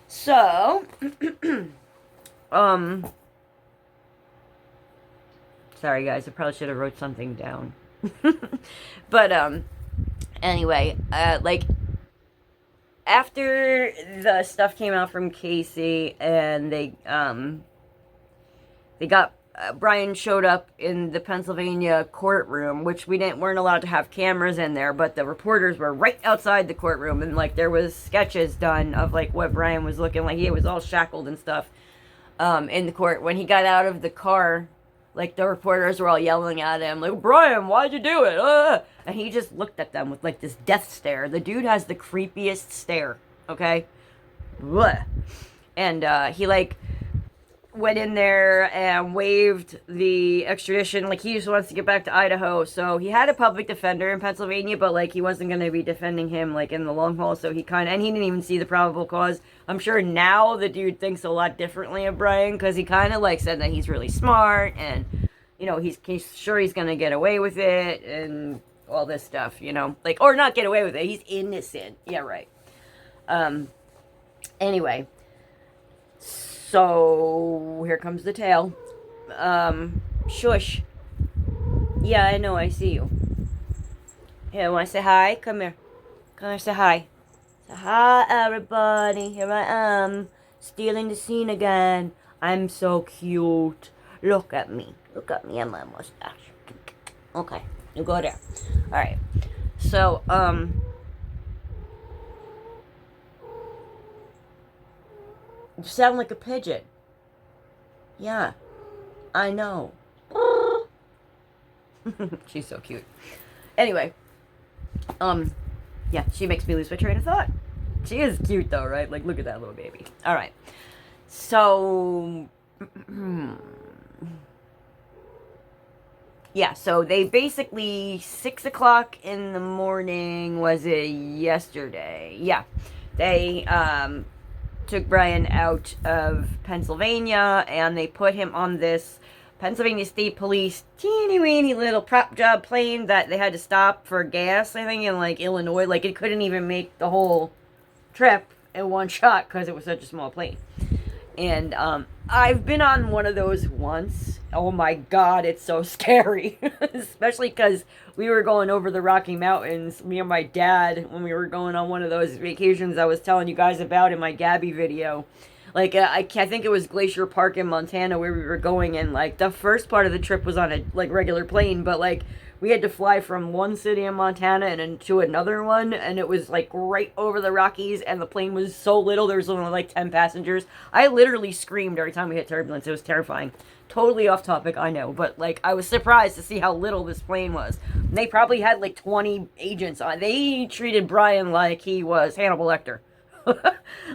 So, sorry guys, I probably should have wrote something down. But, anyway, like, after the stuff came out from Casey, and they got, Brian showed up in the Pennsylvania courtroom, which weren't allowed to have cameras in there, but the reporters were right outside the courtroom, and like there was sketches done of like what Brian was looking like. He was all shackled and stuff in the court. When he got out of the car, like the reporters were all yelling at him like, "Brian, why'd you do it?" And he just looked at them with like this death stare. The dude has the creepiest stare, okay? And he like went in there and waived the extradition. Like, he just wants to get back to Idaho. So he had a public defender in Pennsylvania, but like he wasn't going to be defending him like in the long haul. So he didn't even see the probable cause. I'm sure now the dude thinks a lot differently of Brian, because he kind of like said that he's really smart, and you know, he's sure he's going to get away with it and all this stuff, you know, like, or not get away with it. He's innocent. Yeah, right. Anyway, so here comes the tale. Shush. Yeah, I know, I see you. Here, wanna say hi? Come here. Come here, say hi. Say hi, everybody. Here I am, stealing the scene again. I'm so cute. Look at me. Look at me and my mustache. Okay, you go there. Alright. So, you sound like a pigeon. Yeah, I know. She's so cute. Anyway, yeah, she makes me lose my train of thought. She is cute though, right? Like, look at that little baby. Alright. So, yeah, so they basically, 6 o'clock in the morning, was it yesterday? Yeah. They, took Brian out of Pennsylvania, and they put him on this Pennsylvania State Police teeny weeny little prop job plane that they had to stop for gas, I think, in like Illinois. Like, it couldn't even make the whole trip in one shot because it was such a small plane. And I've been on one of those once. Oh my god, it's so scary. Especially because we were going over the Rocky Mountains, me and my dad, when we were going on one of those vacations I was telling you guys about in my Gabby video. Like, I think it was Glacier Park in Montana where we were going, and, like, the first part of the trip was on a, like, regular plane, but, like, we had to fly from one city in Montana and into another one, and it was, like, right over the Rockies, and the plane was so little, there was only, like, 10 passengers. I literally screamed every time we hit turbulence. It was terrifying. Totally off topic, I know, but, like, I was surprised to see how little this plane was. And they probably had, like, 20 agents on. They treated Brian like he was Hannibal Lecter.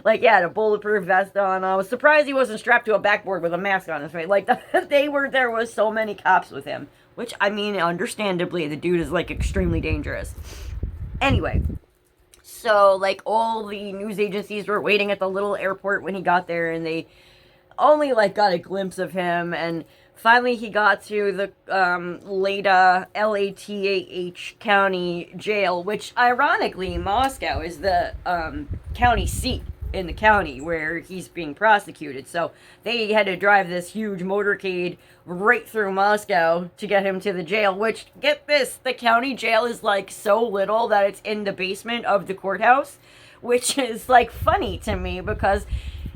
Like, yeah, had a bulletproof vest on. I was surprised he wasn't strapped to a backboard with a mask on his face. Like, there was so many cops with him. Which, I mean, understandably, the dude is, like, extremely dangerous. Anyway, so, like, all the news agencies were waiting at the little airport when he got there, and they only, like, got a glimpse of him, and finally he got to the Lada, Latah County Jail, which, ironically, Moscow is the county seat in the county where he's being prosecuted. So they had to drive this huge motorcade right through Moscow to get him to the jail, which, get this, the county jail is, like, so little that it's in the basement of the courthouse, which is, like, funny to me because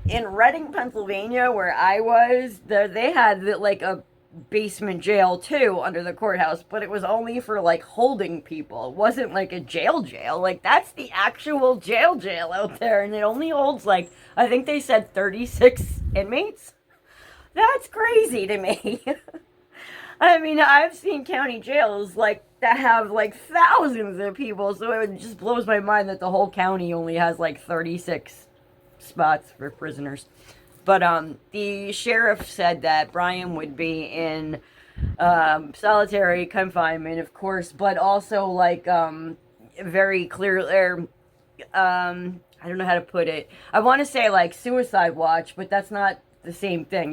in Reading, Pennsylvania, where I was, they had, like, a basement jail, too, under the courthouse, but it was only for, like, holding people. It wasn't, like, a jail. Like, that's the actual jail out there, and it only holds, like, I think they said 36 inmates? That's crazy to me. I mean, I've seen county jails, like, that have, like, thousands of people, so it just blows my mind that the whole county only has, like, 36 spots for prisoners. But the sheriff said that Brian would be in solitary confinement, of course, but also, like, very clear, I don't know how to put it. I want to say, like, suicide watch, but that's not the same thing.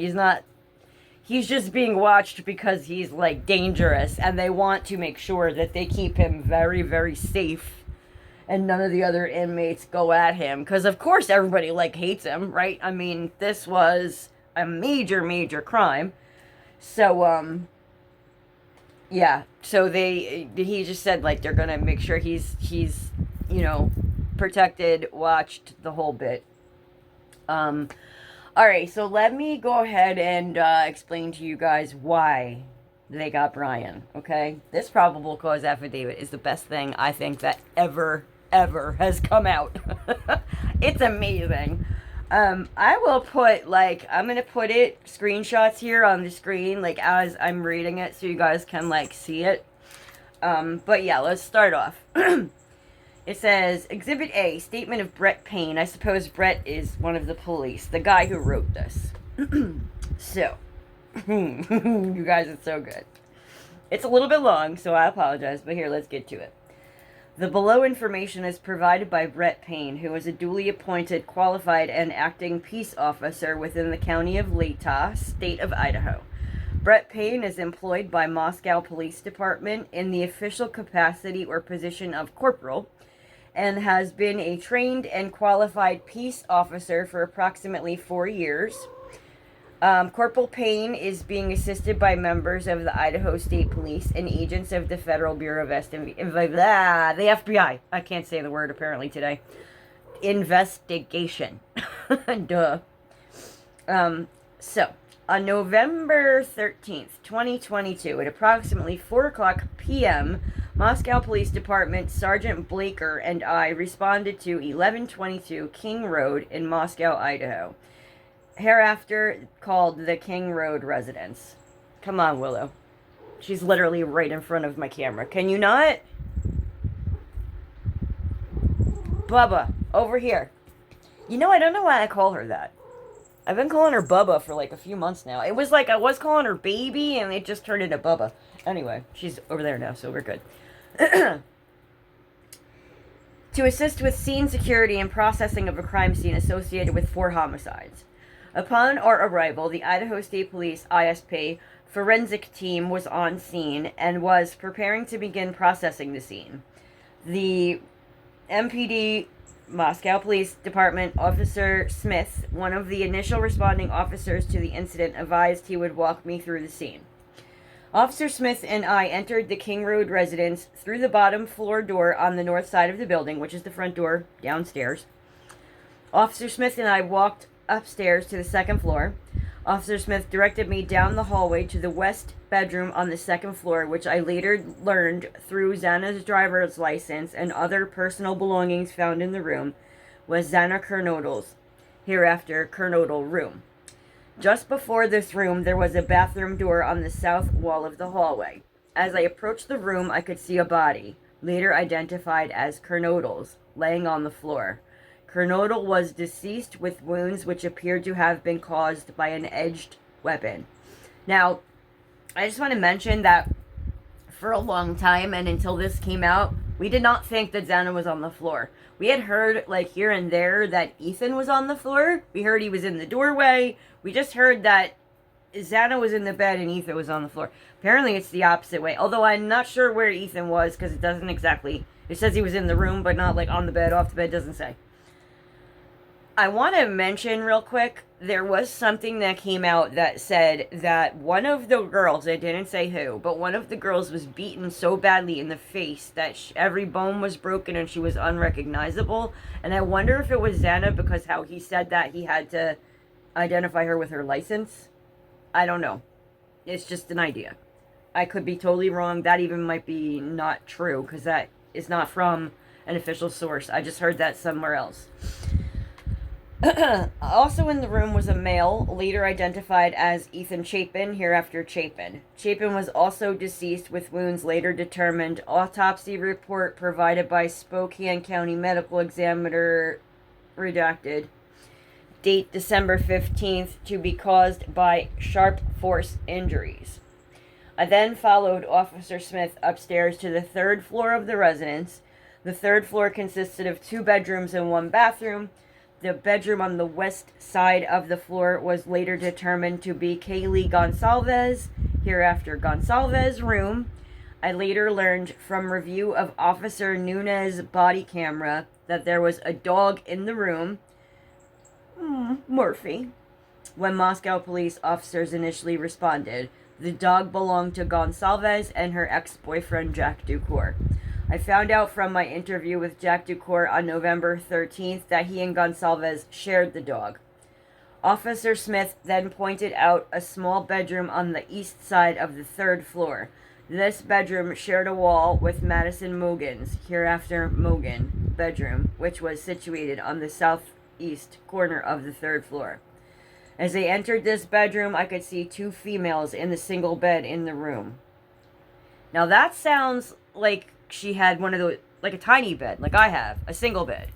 He's just being watched because he's, like, dangerous, and they want to make sure that they keep him very, very safe and none of the other inmates go at him, because of course everybody, like, hates him, right? I mean, this was a major crime. So yeah, so he just said, like, they're gonna make sure he's you know, protected, watched, the whole bit. Alright, so let me go ahead and explain to you guys why they got Brian, okay? This probable cause affidavit is the best thing I think that ever has come out. It's amazing. I will put, like, I'm gonna put it, screenshots here on the screen, like, as I'm reading it, so you guys can, like, see it. But yeah, let's start off. It says, Exhibit A, statement of Brett Payne. I suppose Brett is one of the police, the guy who wrote this. So, you guys, it's so good. It's a little bit long, so I apologize, but here, let's get to it. The below information is provided by Brett Payne, who is a duly appointed, qualified, and acting peace officer within the county of Latah, state of Idaho. Brett Payne is employed by Moscow Police Department in the official capacity or position of corporal, and has been a trained and qualified peace officer for approximately 4 years. Corporal Payne is being assisted by members of the Idaho State Police and agents of the Federal Bureau of the FBI. I can't say the word apparently today. Investigation. Duh. So, on November 13th, 2022, at approximately 4 o'clock p.m., Moscow Police Department Sergeant Blaker and I responded to 1122 King Road in Moscow, Idaho, hereafter called the King Road residence. Come on, Willow. She's literally right in front of my camera. Can you not? Bubba, over here. You know, I don't know why I call her that. I've been calling her Bubba for like a few months now. It was like I was calling her baby, and it just turned into Bubba. Anyway, she's over there now, so we're good. To assist with scene security and processing of a crime scene associated with 4 homicides. Upon our arrival, the Idaho State Police ISP forensic team was on scene and was preparing to begin processing the scene. The MPD Moscow Police Department Officer Smith, one of the initial responding officers to the incident, advised he would walk me through the scene. Officer Smith and I entered the King Road residence through the bottom floor door on the north side of the building, which is the front door downstairs. Officer Smith and I walked upstairs to the second floor. Officer Smith directed me down the hallway to the west bedroom on the second floor, which I later learned through Xana's driver's license and other personal belongings found in the room was Xana Kernodle's, hereafter Kernodle room. Just before this room, there was a bathroom door on the south wall of the hallway. As I approached the room, I could see a body, later identified as Kernodle's, laying on the floor. Kernodle was deceased with wounds which appeared to have been caused by an edged weapon. Now, I just want to mention that for a long time, and until this came out, we did not think that Xana was on the floor. We had heard, like, here and there that Ethan was on the floor. We heard he was in the doorway. We just heard that Xana was in the bed and Ethan was on the floor. Apparently it's the opposite way, although I'm not sure where Ethan was because it doesn't exactly... It says he was in the room, but not, like, on the bed, off the bed, doesn't say. I want to mention real quick, there was something that came out that said that one of the girls, I didn't say who, but one of the girls was beaten so badly in the face that every bone was broken and she was unrecognizable. And I wonder if it was Xana because how he said that he had to identify her with her license. I don't know. It's just an idea. I could be totally wrong. That even might be not true because that is not from an official source. I just heard that somewhere else. Also in the room was a male, later identified as Ethan Chapin, hereafter Chapin. Chapin was also deceased with wounds later determined. Autopsy report provided by Spokane County Medical Examiner, redacted. Date December 15th, to be caused by sharp force injuries. I then followed Officer Smith upstairs to the third floor of the residence. The third floor consisted of 2 bedrooms and 1 bathroom. The bedroom on the west side of the floor was later determined to be Kaylee Gonsalves, hereafter Gonsalves' room. I later learned from review of Officer Nunez's body camera that there was a dog in the room, Murphy, when Moscow police officers initially responded. The dog belonged to Gonsalves and her ex-boyfriend Jack Ducour. I found out from my interview with Jack Ducour on November 13th that he and Gonsalves shared the dog. Officer Smith then pointed out a small bedroom on the east side of the third floor. This bedroom shared a wall with Madison Mogan's, hereafter Mogan, bedroom, which was situated on the southeast corner of the third floor. As I entered this bedroom, I could see 2 females in the single bed in the room. Now that sounds like she had one of those, like a tiny bed, like I have, a single bed.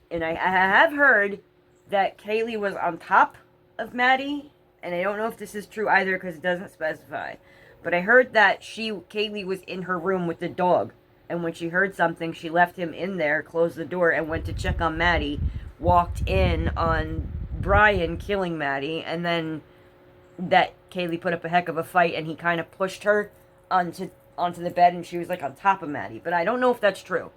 And I have heard that Kaylee was on top of Maddie, and I don't know if this is true either because it doesn't specify. But I heard that Kaylee was in her room with the dog, and when she heard something, she left him in there, closed the door, and went to check on Maddie, walked in on Brian killing Maddie, and then that Kaylee put up a heck of a fight, and he kind of pushed her onto the bed, and she was like on top of Maddie. But I don't know if that's true.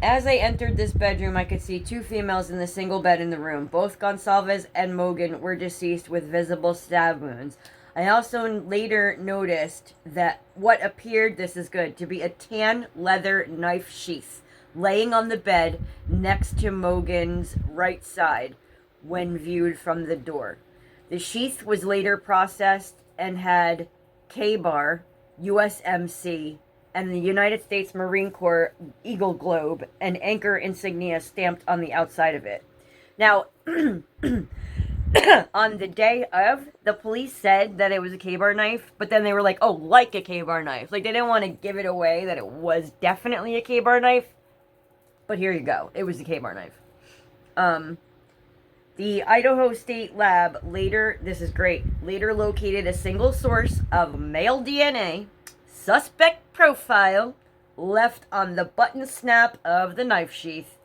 As I entered this bedroom, I could see 2 females in the single bed in the room. Both Gonsalves and Mogan were deceased with visible stab wounds. I also later noticed that what appeared, this is good, to be a tan leather knife sheath laying on the bed next to Mogan's right side when viewed from the door. The sheath was later processed and had K-Bar, USMC, and the United States Marine Corps Eagle Globe and anchor insignia stamped on the outside of it. Now, on the day of, the police said that it was a K-Bar knife, but then they were like, oh, like a K-Bar knife. Like, they didn't want to give it away that it was definitely a K-Bar knife. But here you go. It was a K-Bar knife. The Idaho State Lab later, this is great, later located a single source of male DNA, suspect profile, left on the button snap of the knife sheath.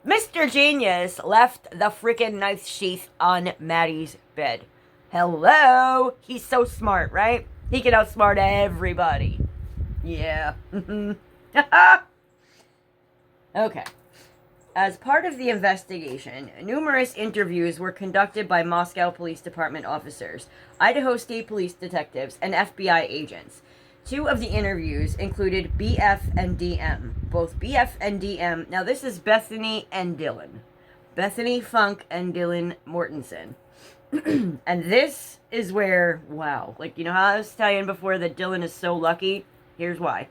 Mr. Genius left the freaking knife sheath on Maddie's bed. Hello? He's so smart, right? He can outsmart everybody. Yeah. Okay. As part of the investigation, numerous interviews were conducted by Moscow Police Department officers, Idaho State Police detectives, and FBI agents. Two of the interviews included BF and DM. Both BF and DM. Now, this is Bethany and Dylan. Bethany Funk and Dylan Mortensen. And this is where, wow. Like, you know how I was telling before that Dylan is so lucky? Here's why.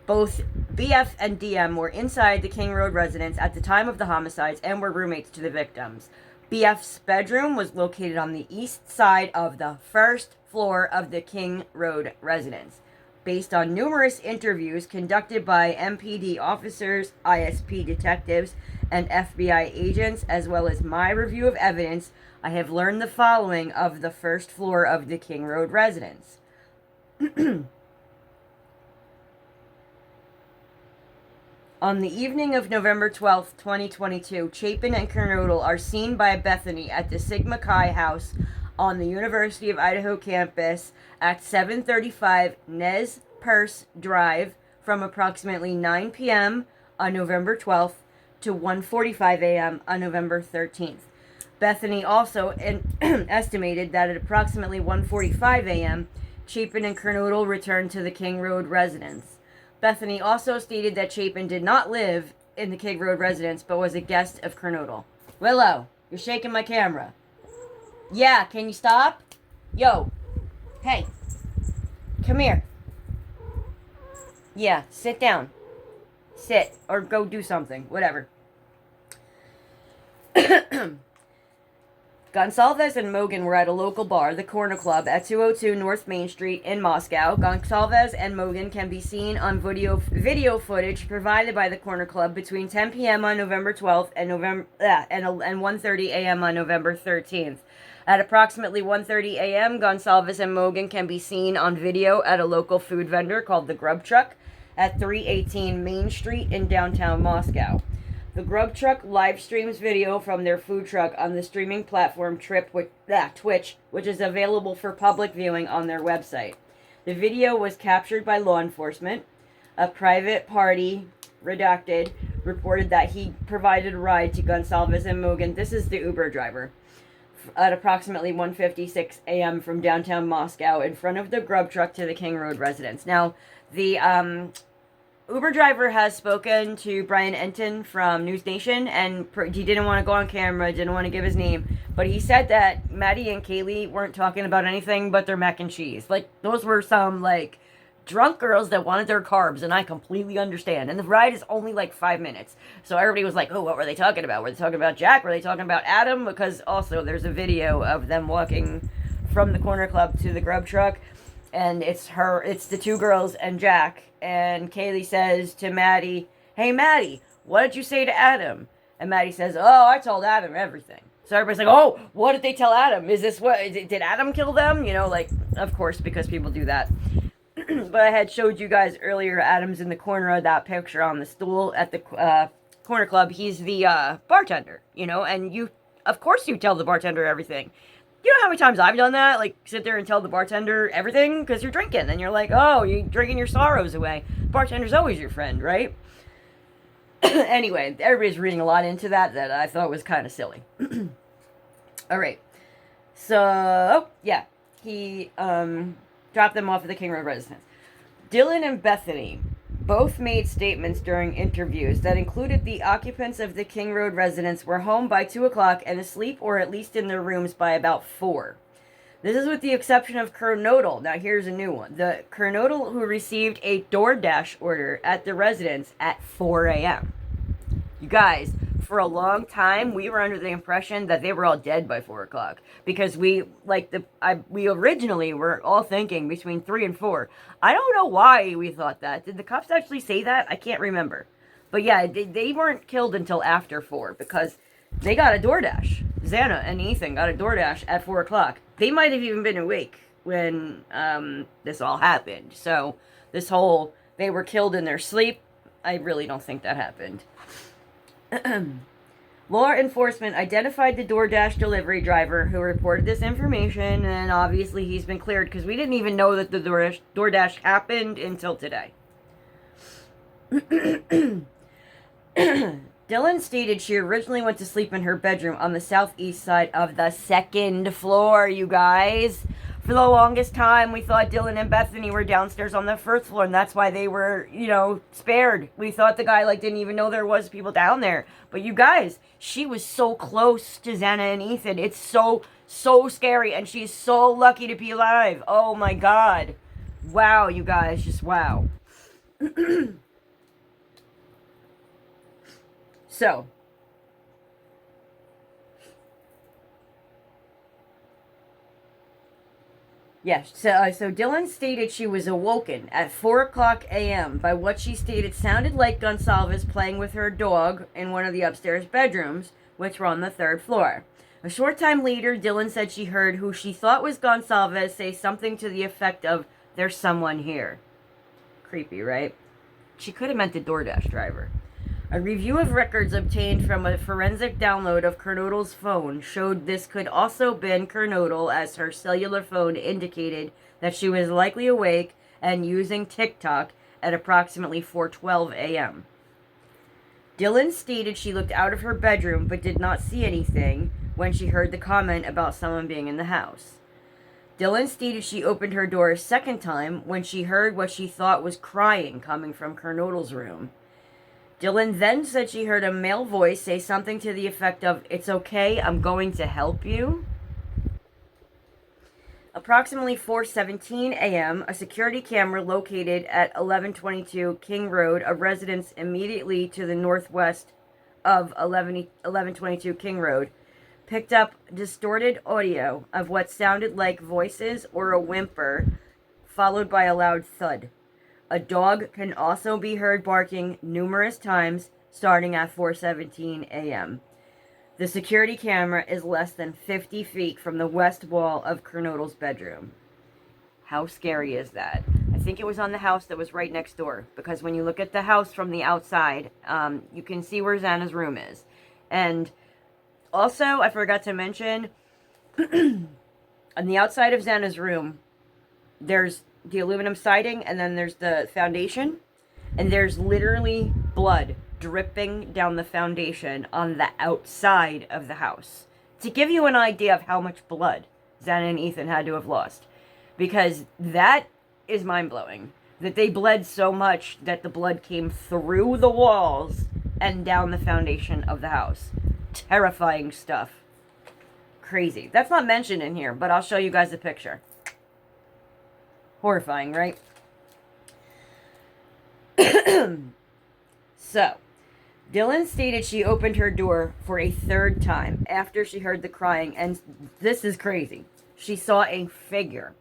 Both BF and DM were inside the King Road residence at the time of the homicides and were roommates to the victims. BF's bedroom was located on the east side of the first floor of the King Road residence. Based on numerous interviews conducted by MPD officers, ISP detectives, and FBI agents, as well as my review of evidence, I have learned the following of the first floor of the King Road residence. On the evening of November 12th, 2022, Chapin and Kernodle are seen by Bethany at the Sigma Chi house on the University of Idaho campus at 735 Nez Perce Drive from approximately 9 p.m. on November 12th to 1:45 a.m. on November 13th. Bethany also estimated that at approximately 1:45 a.m., Chapin and Kernodle returned to the King Road residence. Bethany also stated that Chapin did not live in the King Road residence, but was a guest of Kernodle. Willow, you're shaking my camera. Yeah, can you stop? Yo, hey, come here. Yeah, sit down. Sit, or go do something, whatever. Gonsalves and Mogan were at a local bar, the Corner Club, at 202 North Main Street in Moscow. Gonsalves and Mogan can be seen on video footage provided by the Corner Club between 10 p.m. on November 12th and 1:30 a.m. on November 13th. At approximately 1:30 a.m., Gonsalves and Mogan can be seen on video at a local food vendor called the Grub Truck at 318 Main Street in downtown Moscow. The Grub Truck live streams video from their food truck on the streaming platform Twitch, which is available for public viewing on their website. The video was captured by law enforcement. A private party, redacted, reported that he provided a ride to Gonsalves and Mogan. This is the Uber driver. At approximately 1:56 a.m. from downtown Moscow in front of the Grub Truck to the King Road residence. Now, the Uber driver has spoken to Brian Enton from News Nation, and he didn't want to go on camera, didn't want to give his name, but he said that Maddie and Kaylee weren't talking about anything but their mac and cheese. Like, those were some, like, drunk girls that wanted their carbs, and I completely understand. And the ride is only, like, 5 minutes. So everybody was like, oh, what were they talking about? Were they talking about Jack? Were they talking about Adam? Because also there's a video of them walking from the Corner Club to the Grub Truck, and it's the two girls and Jack. And Kaylee says to Maddie, hey, Maddie, what did you say to Adam? And Maddie says, oh, I told Adam everything. So everybody's like, oh, what did they tell Adam? Did Adam kill them? You know, like, of course, because people do that. But I had showed you guys earlier, Adam's in the corner of that picture on the stool at the Corner Club. He's the bartender, you know, and of course you tell the bartender everything. You know how many times I've done that? Like, sit there and tell the bartender everything because you're drinking. And you're like, oh, you're drinking your sorrows away. Bartender's always your friend, right? Anyway, everybody's reading a lot into that I thought was kind of silly. All right. So, yeah. He dropped them off at the King Road residence. Dylan and Bethany both made statements during interviews that included the occupants of the King Road residence were home by 2 o'clock and asleep or at least in their rooms by about 4. This is with the exception of Kernodle. Now here's a new one. The Kernodle who received a DoorDash order at the residence at 4 a.m. You guys, for a long time, we were under the impression that they were all dead by 4 o'clock. Because we originally were all thinking between 3 and 4. I don't know why we thought that. Did the cops actually say that? I can't remember. But yeah, they weren't killed until after 4 because they got a DoorDash. Xana and Ethan got a DoorDash at 4 o'clock. They might have even been awake when this all happened. So they were killed in their sleep, I really don't think that happened. Law enforcement identified the DoorDash delivery driver who reported this information, and obviously he's been cleared because we didn't even know that the DoorDash happened until today. Dylan stated she originally went to sleep in her bedroom on the southeast side of the second floor, you guys. For the longest time, we thought Dylan and Bethany were downstairs on the first floor, and that's why they were, spared. We thought the guy, didn't even know there was people down there. But you guys, she was so close to Xana and Ethan. It's so, so scary, and she's so lucky to be alive. Oh, my God. Wow, you guys, just wow. So, yes, so Dylan stated she was awoken at 4 o'clock a.m. by what she stated sounded like Gonsalves playing with her dog in one of the upstairs bedrooms, which were on the third floor. A short time later, Dylan said she heard who she thought was Gonsalves say something to the effect of, "There's someone here." Creepy, right? She could have meant the DoorDash driver. A review of records obtained from a forensic download of Kernodle's phone showed this could also been Kernodle, as her cellular phone indicated that she was likely awake and using TikTok at approximately 4:12 a.m. Dylan stated she looked out of her bedroom but did not see anything when she heard the comment about someone being in the house. Dylan stated she opened her door a second time when she heard what she thought was crying coming from Kernodle's room. Dylan then said she heard a male voice say something to the effect of, "It's okay, I'm going to help you." Approximately 4:17 a.m., a security camera located at 1122 King Road, a residence immediately to the northwest of 1122 King Road, picked up distorted audio of what sounded like voices or a whimper, followed by a loud thud. A dog can also be heard barking numerous times, starting at 4:17 a.m. The security camera is less than 50 feet from the west wall of Kernodle's bedroom. How scary is that? I think it was on the house that was right next door, because when you look at the house from the outside, you can see where Xana's room is. And also, I forgot to mention, on the outside of Xana's room, there's the aluminum siding, and then there's the foundation, and there's literally blood dripping down the foundation on the outside of the house, to give you an idea of how much blood Xana and Ethan had to have lost, because that is mind-blowing, that they bled so much that the blood came through the walls and down the foundation of the house. Terrifying stuff. Crazy. That's not mentioned in here, but I'll show you guys a picture. Horrifying, right? So, Dylan stated she opened her door for a third time after she heard the crying, and this is crazy. She saw a figure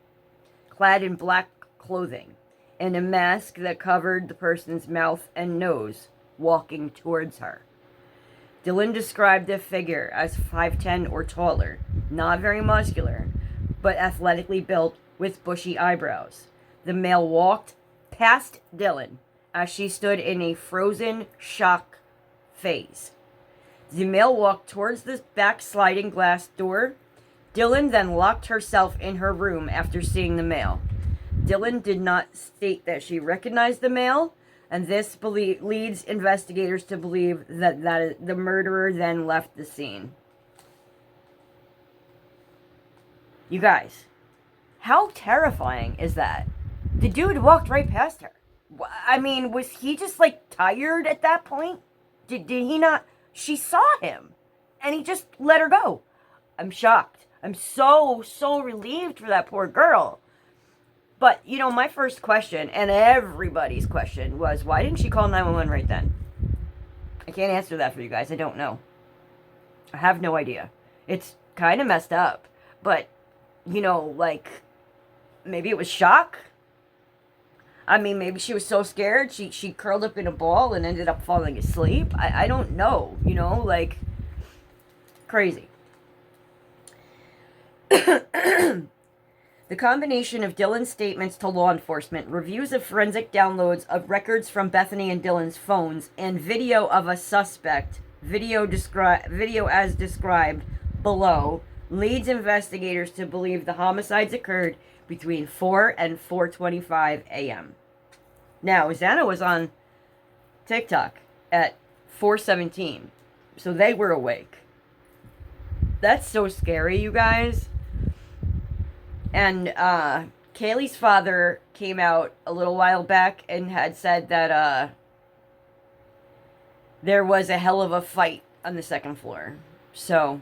clad in black clothing and a mask that covered the person's mouth and nose walking towards her. Dylan described the figure as 5'10" or taller, not very muscular, but athletically built with bushy eyebrows. The male walked past Dylan as she stood in a frozen shock phase. The male walked towards the back sliding glass door. Dylan then locked herself in her room after seeing the male. Dylan did not state that she recognized the male, and this leads investigators to believe that the murderer then left the scene. You guys, how terrifying is that? The dude walked right past her. I mean, was he just tired at that point? Did he not? She saw him, and he just let her go. I'm shocked. I'm so relieved for that poor girl. But, my first question, and everybody's question, was why didn't she call 911 right then? I can't answer that for you guys. I don't know. I have no idea. It's kind of messed up. But, maybe it was shock. I mean, maybe she was so scared, she curled up in a ball and ended up falling asleep. I don't know, crazy. The combination of Dylan's statements to law enforcement, reviews of forensic downloads of records from Bethany and Dylan's phones, and video of a suspect video as described below leads investigators to believe the homicides occurred between 4 and 4:25 a.m. Now, Xana was on TikTok at 4:17, so they were awake. That's so scary, you guys. And Kaylee's father came out a little while back and had said that there was a hell of a fight on the second floor. So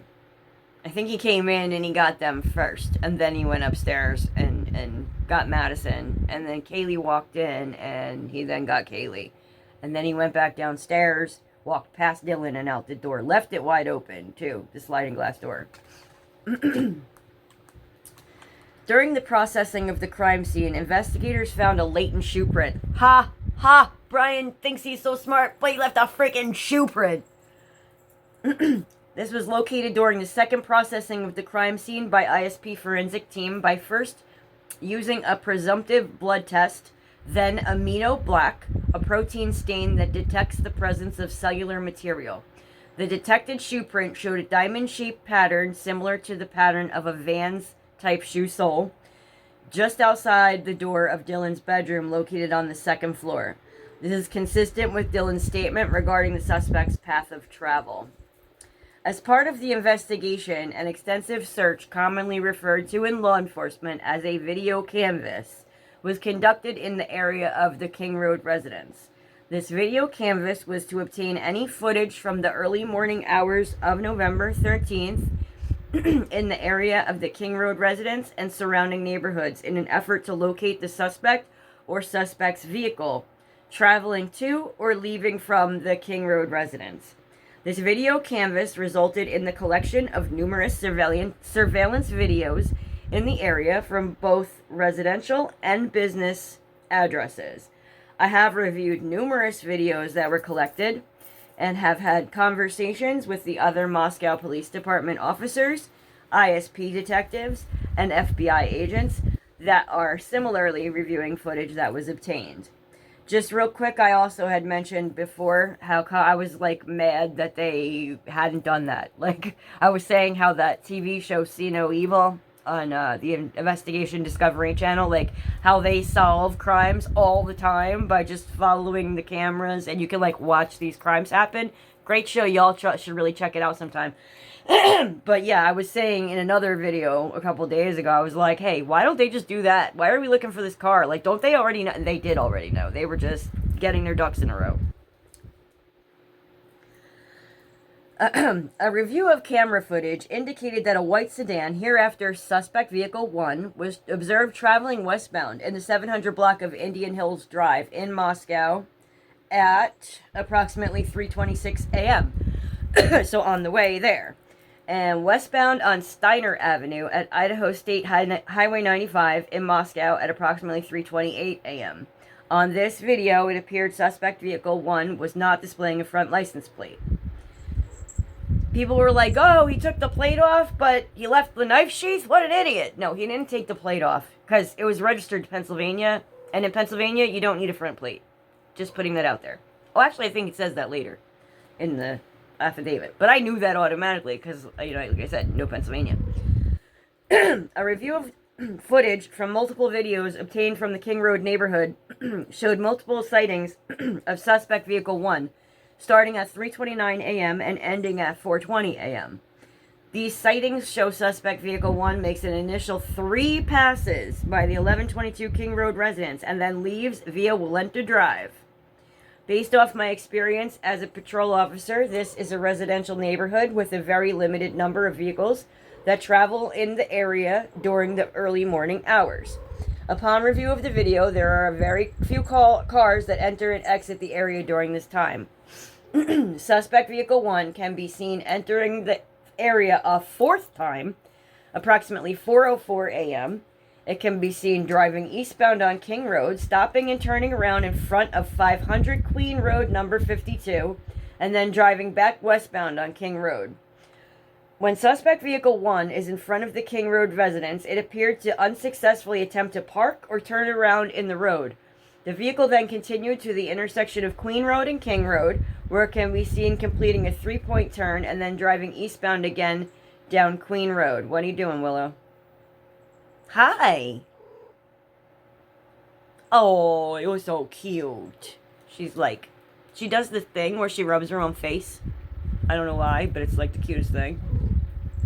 I think he came in and he got them first, and then he went upstairs and got Madison, and then Kaylee walked in and he then got Kaylee, and then he went back downstairs, walked past Dylan and out the door, left it wide open too, the sliding glass door. During the processing of the crime scene, investigators found a latent shoe print. Ha! Ha! Brian thinks he's so smart, but he left a freaking shoe print. This was located during the second processing of the crime scene by ISP forensic team by first using a presumptive blood test, then amino black, a protein stain that detects the presence of cellular material. The detected shoe print showed a diamond-shaped pattern similar to the pattern of a Vans-type shoe sole, just outside the door of Dylan's bedroom located on the second floor. This is consistent with Dylan's statement regarding the suspect's path of travel. As part of the investigation, an extensive search, commonly referred to in law enforcement as a video canvass, was conducted in the area of the King Road residence. This video canvass was to obtain any footage from the early morning hours of November 13th in the area of the King Road residence and surrounding neighborhoods in an effort to locate the suspect or suspect's vehicle traveling to or leaving from the King Road residence. This video canvass resulted in the collection of numerous surveillance videos in the area from both residential and business addresses. I have reviewed numerous videos that were collected and have had conversations with the other Moscow Police Department officers, ISP detectives, and FBI agents that are similarly reviewing footage that was obtained. Just real quick, I also had mentioned before how I was, like, mad that they hadn't done that. Like, I was saying how that TV show See No Evil on the Investigation Discovery Channel, like, how they solve crimes all the time by just following the cameras, and you can, like, watch these crimes happen. Great show. Y'all should really check it out sometime. But yeah, I was saying in another video a couple days ago, I was like, hey, why don't they just do that? Why are we looking for this car? Like, don't they already know? And they did already know. They were just getting their ducks in a row. A review of camera footage indicated that a white sedan, hereafter suspect vehicle 1, was observed traveling westbound in the 700 block of Indian Hills Drive in Moscow at approximately 3:26 a.m. So on the way there. And westbound on Steiner Avenue at Idaho State Highway 95 in Moscow at approximately 3:28 a.m. On this video, it appeared suspect vehicle 1 was not displaying a front license plate. People were like, oh, he took the plate off, but he left the knife sheath? What an idiot. No, he didn't take the plate off because it was registered to Pennsylvania, and in Pennsylvania, you don't need a front plate. Just putting that out there. Oh, actually, I think it says that later in the affidavit. But I knew that automatically because, you know, like I said, no Pennsylvania. A review of footage from multiple videos obtained from the King Road neighborhood showed multiple sightings of suspect vehicle 1, starting at 3:29 a.m. and ending at 4:20 a.m. These sightings show suspect vehicle 1 makes an initial 3 passes by the 1122 King Road residence and then leaves via Walenta Drive. Based off my experience as a patrol officer, this is a residential neighborhood with a very limited number of vehicles that travel in the area during the early morning hours. Upon review of the video, there are very few cars that enter and exit the area during this time. Suspect vehicle 1 can be seen entering the area a 4th time, approximately 4:04 a.m. It can be seen driving eastbound on King Road, stopping and turning around in front of 500 Queen Road number 52, and then driving back westbound on King Road. When suspect vehicle 1 is in front of the King Road residence, it appeared to unsuccessfully attempt to park or turn around in the road. The vehicle then continued to the intersection of Queen Road and King Road, where it can be seen completing a 3-point turn and then driving eastbound again down Queen Road. What are you doing, Willow? Hi. Oh, it was so cute. She's like, she does this thing where she rubs her own face. I don't know why, but it's like the cutest thing.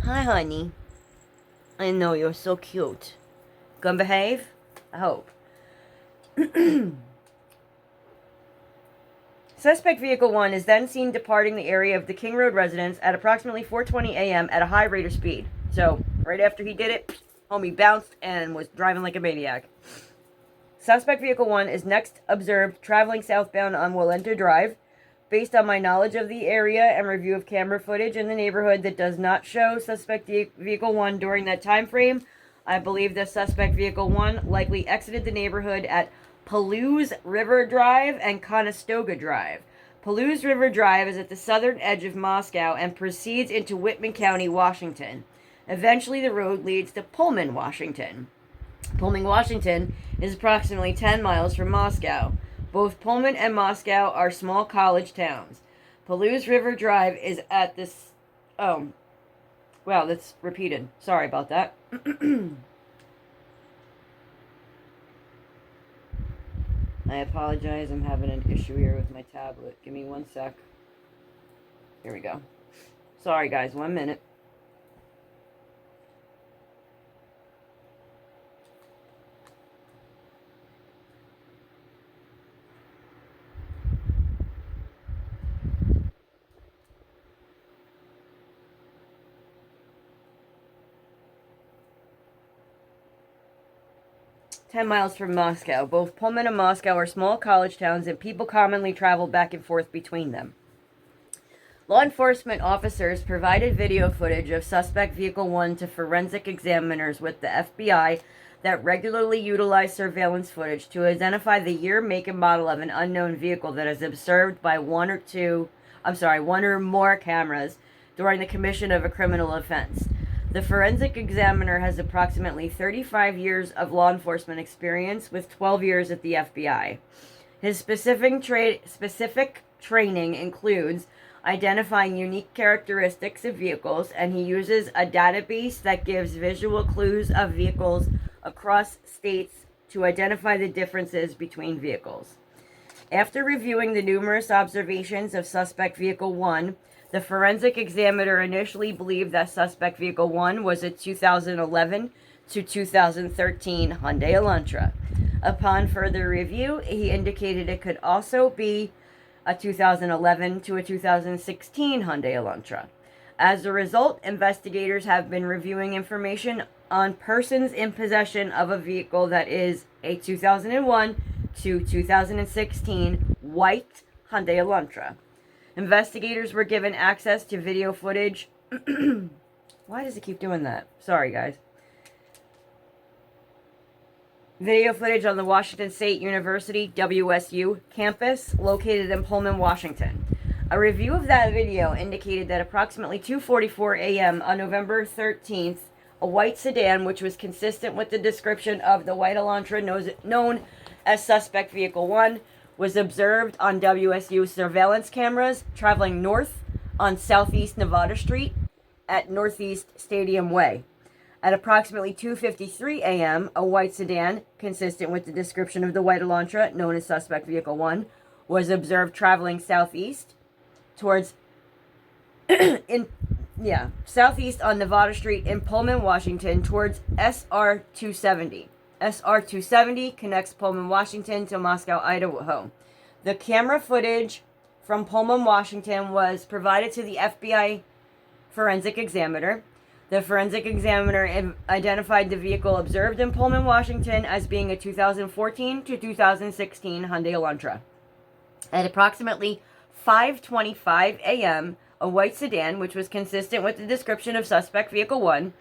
Hi, honey. I know, you're so cute. Gonna behave? I hope. Suspect Vehicle 1 is then seen departing the area of the King Road residence at approximately 4:20 a.m. at a high rate of speed. So, right after he did it, homie bounced and was driving like a maniac. Suspect Vehicle 1 is next observed traveling southbound on Willenta Drive. Based on my knowledge of the area and review of camera footage in the neighborhood that does not show Suspect Vehicle 1 during that time frame, I believe that Suspect Vehicle 1 likely exited the neighborhood at Palouse River Drive and Conestoga Drive. Palouse River Drive is at the southern edge of Moscow and proceeds into Whitman County, Washington. Eventually, the road leads to Pullman, Washington. Pullman, Washington is approximately 10 miles from Moscow. Both Pullman and Moscow are small college towns. Palouse River Drive is at this... Oh. Wow, that's repeated. Sorry about that. I apologize. I'm having an issue here with my tablet. Give me 1 sec. Here we go. Sorry, guys. 1 minute. "10 miles from Moscow. Both Pullman and Moscow are small college towns, and people commonly travel back and forth between them." Law enforcement officers provided video footage of Suspect Vehicle 1 to forensic examiners with the FBI that regularly utilize surveillance footage to identify the year, make, and model of an unknown vehicle that is observed by one or more cameras during the commission of a criminal offense. The forensic examiner has approximately 35 years of law enforcement experience with 12 years at the FBI. His specific training includes identifying unique characteristics of vehicles, and he uses a database that gives visual clues of vehicles across states to identify the differences between vehicles. After reviewing the numerous observations of Suspect Vehicle 1, the forensic examiner initially believed that Suspect Vehicle 1 was a 2011 to 2013 Hyundai Elantra. Upon further review, he indicated it could also be a 2011 to a 2016 Hyundai Elantra. As a result, investigators have been reviewing information on persons in possession of a vehicle that is a 2001 to 2016 white Hyundai Elantra. Investigators were given access to video footage. Why does it keep doing that? Sorry, guys. Video footage on the Washington State University, WSU, campus located in Pullman, Washington. A review of that video indicated that approximately 2:44 a.m. on November 13th, a white sedan, which was consistent with the description of the white Elantra known as Suspect Vehicle 1, was observed on WSU surveillance cameras traveling north on Southeast Nevada Street at Northeast Stadium Way. At approximately 2:53 a.m., a white sedan, consistent with the description of the white Elantra, known as Suspect Vehicle 1, was observed traveling southeast towards southeast on Nevada Street in Pullman, Washington, towards SR 270. SR 270 connects Pullman, Washington to Moscow, Idaho. The camera footage from Pullman, Washington was provided to the FBI forensic examiner. The forensic examiner identified the vehicle observed in Pullman, Washington as being a 2014 to 2016 Hyundai Elantra. At approximately 5:25 a.m., a white sedan, which was consistent with the description of Suspect Vehicle 1,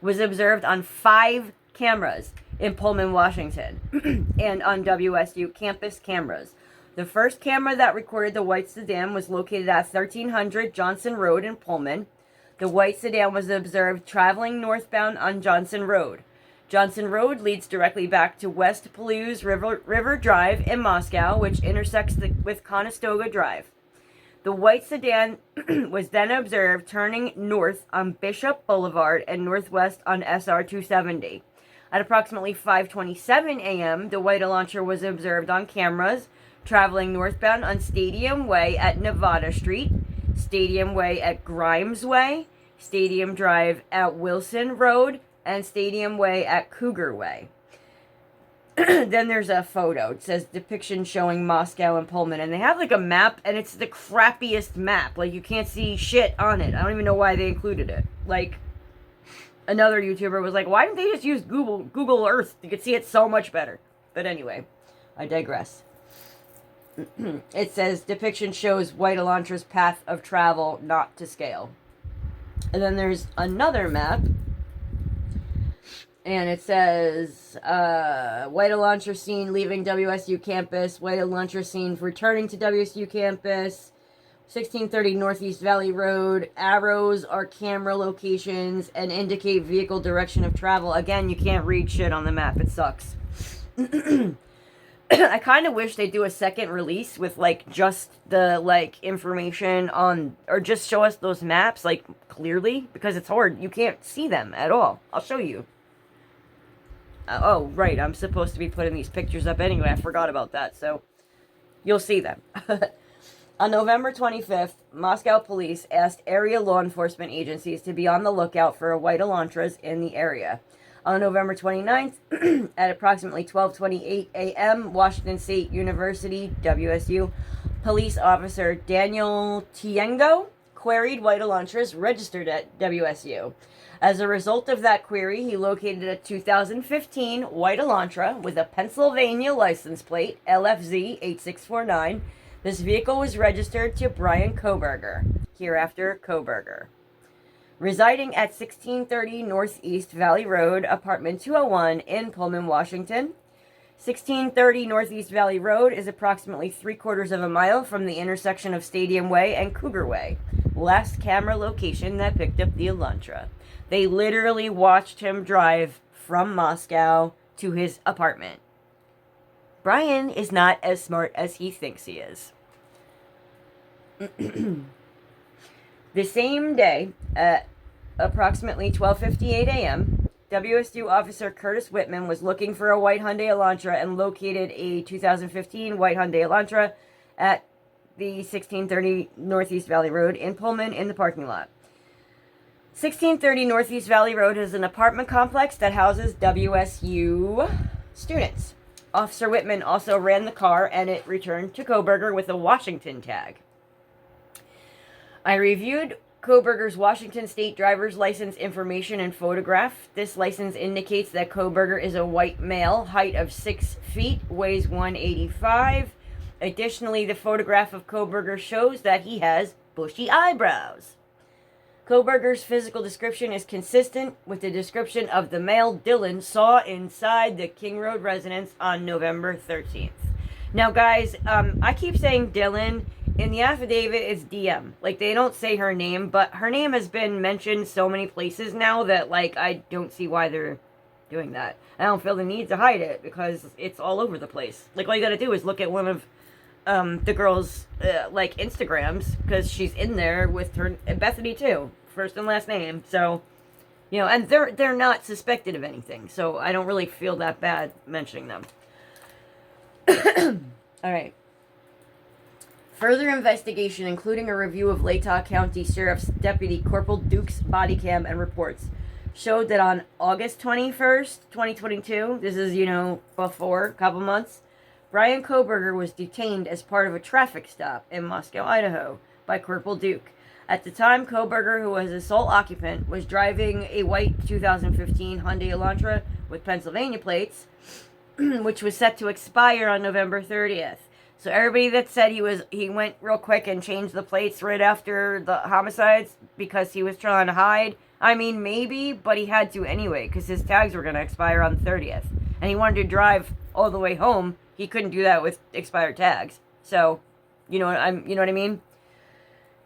was observed on 5 cameras in Pullman, Washington, and on WSU campus cameras. The first camera that recorded the white sedan was located at 1300 Johnson Road in Pullman. The white sedan was observed traveling northbound on Johnson Road. Johnson Road leads directly back to West Palouse River Drive in Moscow, which intersects with Conestoga Drive. The white sedan was then observed turning north on Bishop Boulevard and northwest on SR 270. At approximately 5:27 a.m., the white Elantra was observed on cameras traveling northbound on Stadium Way at Nevada Street, Stadium Way at Grimes Way, Stadium Drive at Wilson Road, and Stadium Way at Cougar Way. Then there's a photo. It says depiction showing Moscow and Pullman. And they have like a map, and it's the crappiest map. Like, you can't see shit on it. I don't even know why they included it. Like, another YouTuber was like, why didn't they just use Google Earth? You could see it so much better. But anyway, I digress. It says depiction shows white Elantra's path of travel, not to scale. And then there's another map. And it says, white Elantra seen leaving WSU campus, white Elantra seen returning to WSU campus, 1630 Northeast Valley Road. Arrows are camera locations and indicate vehicle direction of travel. Again, you can't read shit on the map. It sucks. I kind of wish they do a second release with, like, just the, like, information on, or just show us those maps, like, clearly, because it's hard. You can't see them at all. I'll show you. Oh, right, I'm supposed to be putting these pictures up anyway. I forgot about that, so you'll see them. On November 25th, Moscow police asked area law enforcement agencies to be on the lookout for white Elantras in the area. On November 29th, at approximately 12:28 a.m., Washington State University, WSU, police officer Daniel Tiengo queried white Elantras registered at WSU. As a result of that query, he located a 2015 white Elantra with a Pennsylvania license plate, LFZ 8649. This vehicle was registered to Brian Kohberger, hereafter Kohberger, residing at 1630 Northeast Valley Road, apartment 201 in Pullman, Washington. 1630 Northeast Valley Road is approximately 3/4 of a mile from the intersection of Stadium Way and Cougar Way. Last camera location that picked up the Elantra. They literally watched him drive from Moscow to his apartment. Brian is not as smart as he thinks he is. The same day, at approximately 12:58 a.m., WSU officer Curtis Whitman was looking for a white Hyundai Elantra and located a 2015 white Hyundai Elantra at the 1630 Northeast Valley Road in Pullman in the parking lot. 1630 Northeast Valley Road is an apartment complex that houses WSU students. Officer Whitman also ran the car, and it returned to Kohberger with a Washington tag. I reviewed Kohberger's Washington State driver's license information and photograph. This license indicates that Kohberger is a white male, height of 6 feet, weighs 185. Additionally, the photograph of Kohberger shows that he has bushy eyebrows. Kohberger's physical description is consistent with the description of the male Dylan saw inside the King Road residence on November 13th. Now, guys, I keep saying Dylan. In the affidavit, it's DM. Like, they don't say her name, but her name has been mentioned so many places now that, like, I don't see why they're doing that. I don't feel the need to hide it, because it's all over the place. Like, all you gotta do is look at one of the girl's, like, Instagrams, because she's in there with her, Bethany too, first and last name, so, you know, and they're not suspected of anything, so I don't really feel that bad mentioning them. Alright. Further investigation, including a review of Latah County Sheriff's Deputy Corporal Duke's body cam and reports, showed that on August 21st, 2022, this is, you know, before a couple months, Brian Kohberger was detained as part of a traffic stop in Moscow, Idaho, by Corporal Duke. At the time, Kohberger, who was a sole occupant, was driving a white 2015 Hyundai Elantra with Pennsylvania plates, which was set to expire on November 30th. So everybody that said he went real quick and changed the plates right after the homicides because he was trying to hide, I mean, maybe, but he had to anyway because his tags were going to expire on the 30th. And he wanted to drive all the way home. He couldn't do that with expired tags. So, you know what I mean?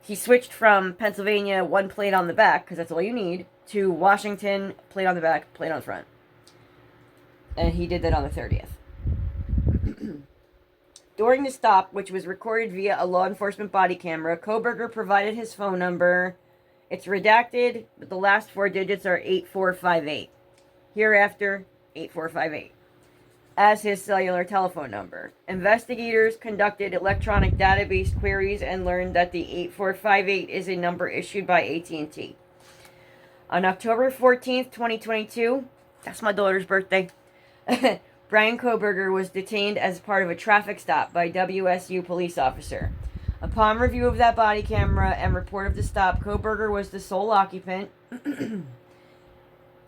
He switched from Pennsylvania, one plate on the back, because that's all you need, to Washington, plate on the back, plate on the front. And he did that on the 30th. During the stop, which was recorded via a law enforcement body camera, Kohberger provided his phone number. It's redacted, but the last 4 digits are 8458. Hereafter, 8458. As his cellular telephone number. Investigators conducted electronic database queries and learned that the 8458 is a number issued by AT&T. On October 14th, 2022, that's my daughter's birthday, Brian Kohberger was detained as part of a traffic stop by WSU police officer. Upon review of that body camera and report of the stop, Kohberger was the sole occupant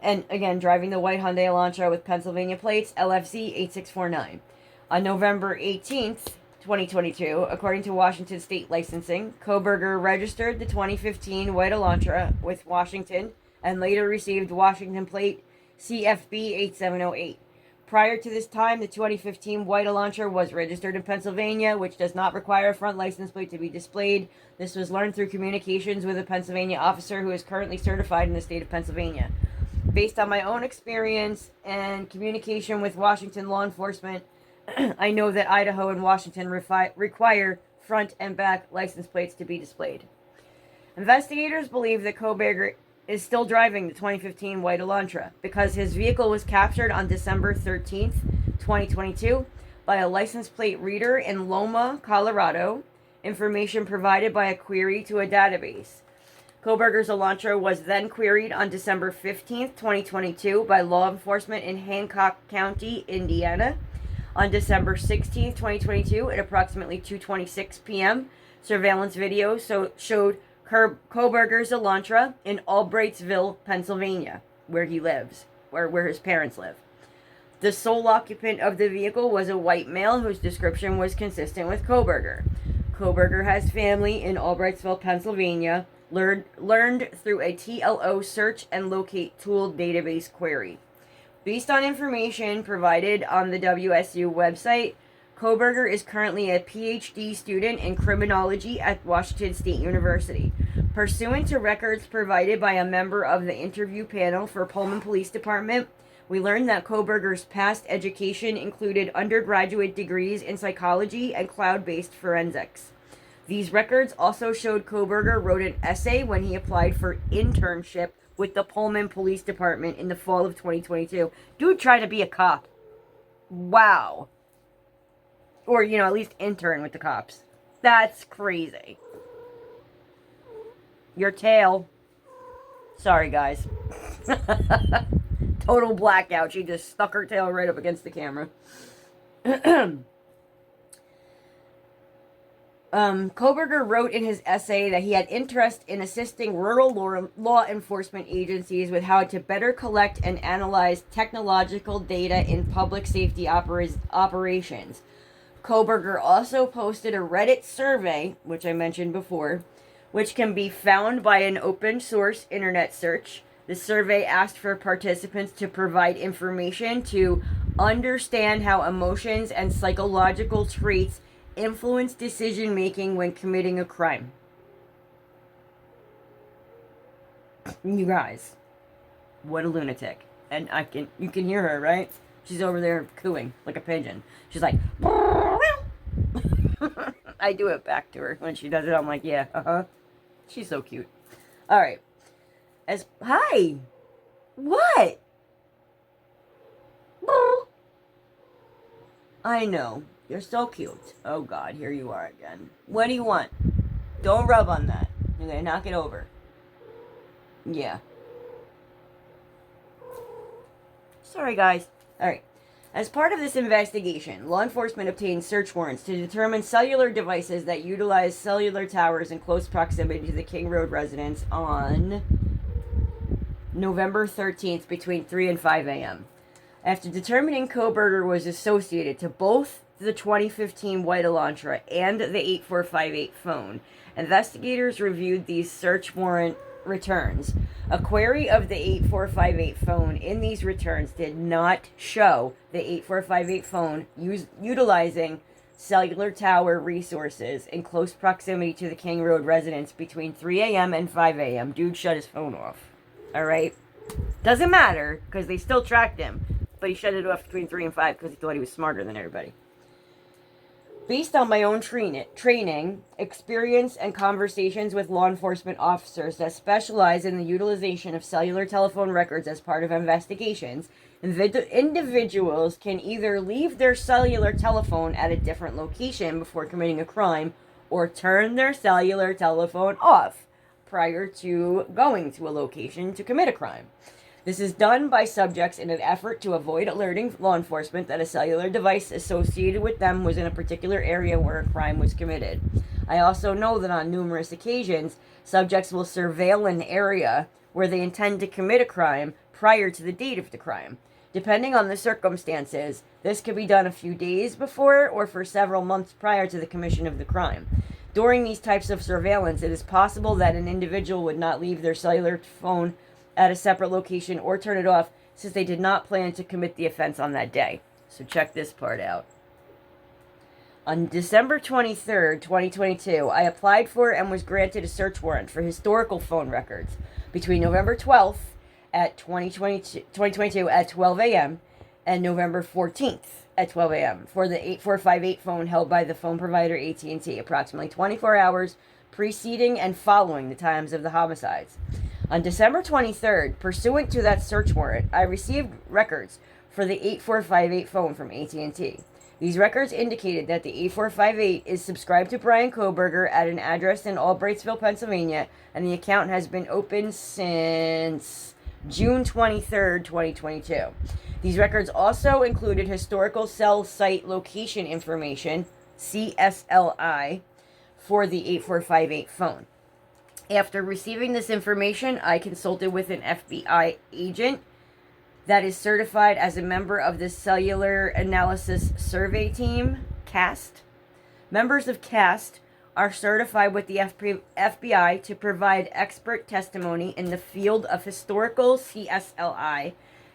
and, again, driving the white Hyundai Elantra with Pennsylvania plates LFZ 8649. On November 18th, 2022, according to Washington State Licensing, Kohberger registered the 2015 white Elantra with Washington and later received Washington plate CFB 8708. Prior to this time, the 2015 white Elantra was registered in Pennsylvania, which does not require a front license plate to be displayed. This was learned through communications with a Pennsylvania officer who is currently certified in the state of Pennsylvania. Based on my own experience and communication with Washington law enforcement, I know that Idaho and Washington require front and back license plates to be displayed. Investigators believe that Kohberger is still driving the 2015 white Elantra because his vehicle was captured on December 13th, 2022 by a license plate reader in Loma, Colorado, information provided by a query to a database. Kohberger's Elantra was then queried on December 15th, 2022 by law enforcement in Hancock County, Indiana. On December 16th, 2022 at approximately 2:26 p.m., surveillance video showed Kohberger's Elantra in Albrightsville, Pennsylvania, where he lives, where his parents live. The sole occupant of the vehicle was a white male whose description was consistent with Kohberger. Kohberger has family in Albrightsville, Pennsylvania, learned through a TLO search and locate tool database query. Based on information provided on the WSU website, Kohberger is currently a PhD student in criminology at Washington State University. Pursuant to records provided by a member of the interview panel for Pullman Police Department, we learned that Kohberger's past education included undergraduate degrees in psychology and cloud-based forensics. These records also showed Kohberger wrote an essay when he applied for internship with the Pullman Police Department in the fall of 2022. Dude tried to be a cop. Wow. Or, at least intern with the cops. That's crazy. Your tail. Sorry, guys. Total blackout. She just stuck her tail right up against the camera. Kohberger wrote in his essay that he had interest in assisting rural law enforcement agencies with how to better collect and analyze technological data in public safety operations. Kohberger also posted a Reddit survey, which I mentioned before, which can be found by an open source internet search. The survey asked for participants to provide information to understand how emotions and psychological traits influence decision making when committing a crime. You guys, what a lunatic. And you can hear her, right? She's over there cooing like a pigeon. She's like, I do it back to her when she does it. I'm like, yeah, She's so cute. All right. Hi. What? I know. You're so cute. Oh, God. Here you are again. What do you want? Don't rub on that. You're going to knock it over. Yeah. Sorry, guys. All right. As part of this investigation, law enforcement obtained search warrants to determine cellular devices that utilize cellular towers in close proximity to the King Road residence on November 13th between 3 and 5 a.m. After determining Kohberger was associated to both the 2015 white Elantra and the 8458 phone, investigators reviewed these search warrant returns. A query of the 8458 phone in these returns did not show the 8458 phone utilizing cellular tower resources in close proximity to the King Road residence between 3 a.m. and 5 a.m. Dude shut his phone off. Alright? Doesn't matter, because they still tracked him. but he shut it off between 3 and 5 because he thought he was smarter than everybody. Based on my own training, experience, and conversations with law enforcement officers that specialize in the utilization of cellular telephone records as part of investigations, individuals can either leave their cellular telephone at a different location before committing a crime or turn their cellular telephone off prior to going to a location to commit a crime. This is done by subjects in an effort to avoid alerting law enforcement that a cellular device associated with them was in a particular area where a crime was committed. I also know that on numerous occasions, subjects will surveil an area where they intend to commit a crime prior to the date of the crime. Depending on the circumstances, this could be done a few days before or for several months prior to the commission of the crime. During these types of surveillance, it is possible that an individual would not leave their cellular phone at a separate location or turn it off since they did not plan to commit the offense on that day. So check this part out. On December 23rd, 2022, I applied for and was granted a search warrant for historical phone records between November 12th at 2022 at 12 a.m. and November 14th at 12 a.m. for the 8458 phone held by the phone provider AT&T, approximately 24 hours preceding and following the times of the homicides. On December 23rd, pursuant to that search warrant, I received records for the 8458 phone from AT&T. These records indicated that the 8458 is subscribed to Brian Kohberger at an address in Albrightsville, Pennsylvania, and the account has been open since June 23rd, 2022. These records also included historical cell site location information, CSLI, for the 8458 phone. After receiving this information, I consulted with an FBI agent that is certified as a member of the Cellular Analysis Survey Team, CAST. Members of CAST are certified with the FBI to provide expert testimony in the field of historical CSLI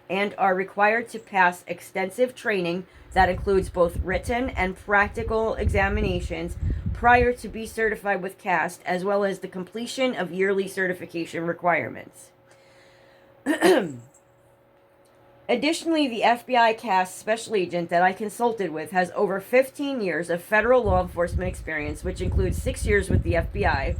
and are required to pass extensive training that includes both written and practical examinations prior to be certified with CAST, as well as the completion of yearly certification requirements. Additionally, the FBI CAST special agent that I consulted with has over 15 years of federal law enforcement experience, which includes 6 years with the FBI.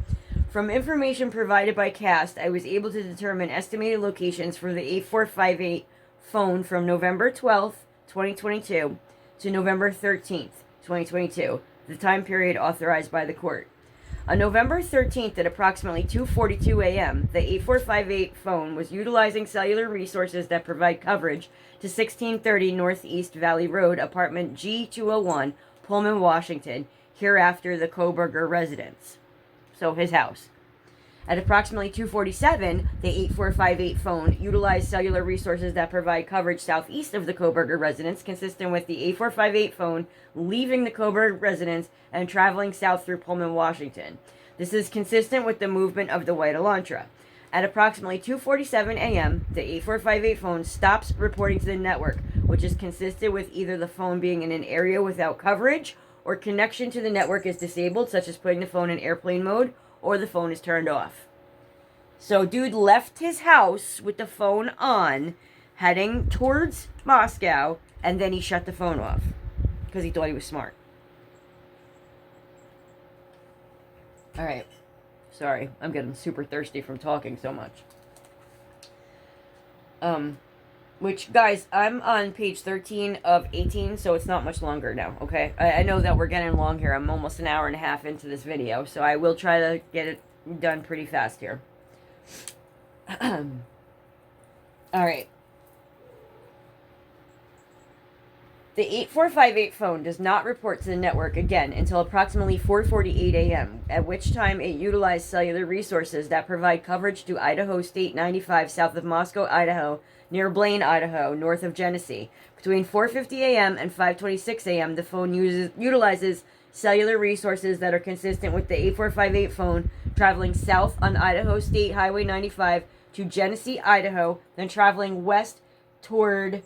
From information provided by CAST, I was able to determine estimated locations for the 8458 phone from November 12th, 2022 to November 13th, 2022, the time period authorized by the court. On November 13th at approximately 2:42 a.m., the 8458 phone was utilizing cellular resources that provide coverage to 1630 Northeast Valley Road, apartment G201, Pullman, Washington, hereafter the Kohberger residence. So his house. At approximately 2:47, the 8458 phone utilized cellular resources that provide coverage southeast of the Kohberger residence, consistent with the 8458 phone leaving the Kohberger residence and traveling south through Pullman, Washington. This is consistent with the movement of the white Elantra. At approximately 2:47 a.m., the 8458 phone stops reporting to the network, which is consistent with either the phone being in an area without coverage or connection to the network is disabled, such as putting the phone in airplane mode, or the phone is turned off. So dude left his house with the phone on, heading towards Moscow, and then he shut the phone off because he thought he was smart. All right. Sorry, I'm getting super thirsty from talking so much. Which, guys, I'm on page 13 of 18, so it's not much longer now, okay? I know that we're getting long here. I'm almost an hour and a half into this video, so I will try to get it done pretty fast here. Alright. The 8458 phone does not report to the network again until approximately 4:48 a.m., at which time it utilized cellular resources that provide coverage to Idaho State 95 south of Moscow, Idaho, near Blaine, Idaho, north of Genesee. Between 4:50 a.m. and 5:26 a.m., the phone utilizes cellular resources that are consistent with the 8458 phone traveling south on Idaho State Highway 95 to Genesee, Idaho, then traveling west toward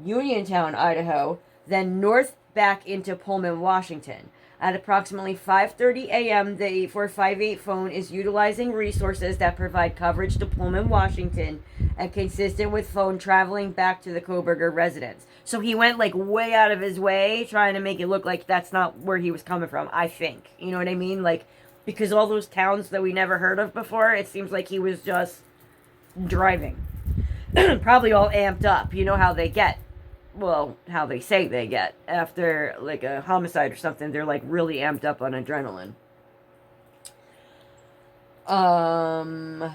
Uniontown, Idaho, then north back into Pullman, Washington. At approximately 5:30 a.m., the 8458 phone is utilizing resources that provide coverage to Pullman, Washington, and consistent with phone traveling back to the Kohberger residence. So he went like way out of his way trying to make it look like that's not where he was coming from, I think. You know what I mean? Like, because all those towns that we never heard of before, it seems like he was just driving. Probably all amped up. You know how they get. Well, how they say they get. After, like, a homicide or something, they're, like, really amped up on adrenaline. The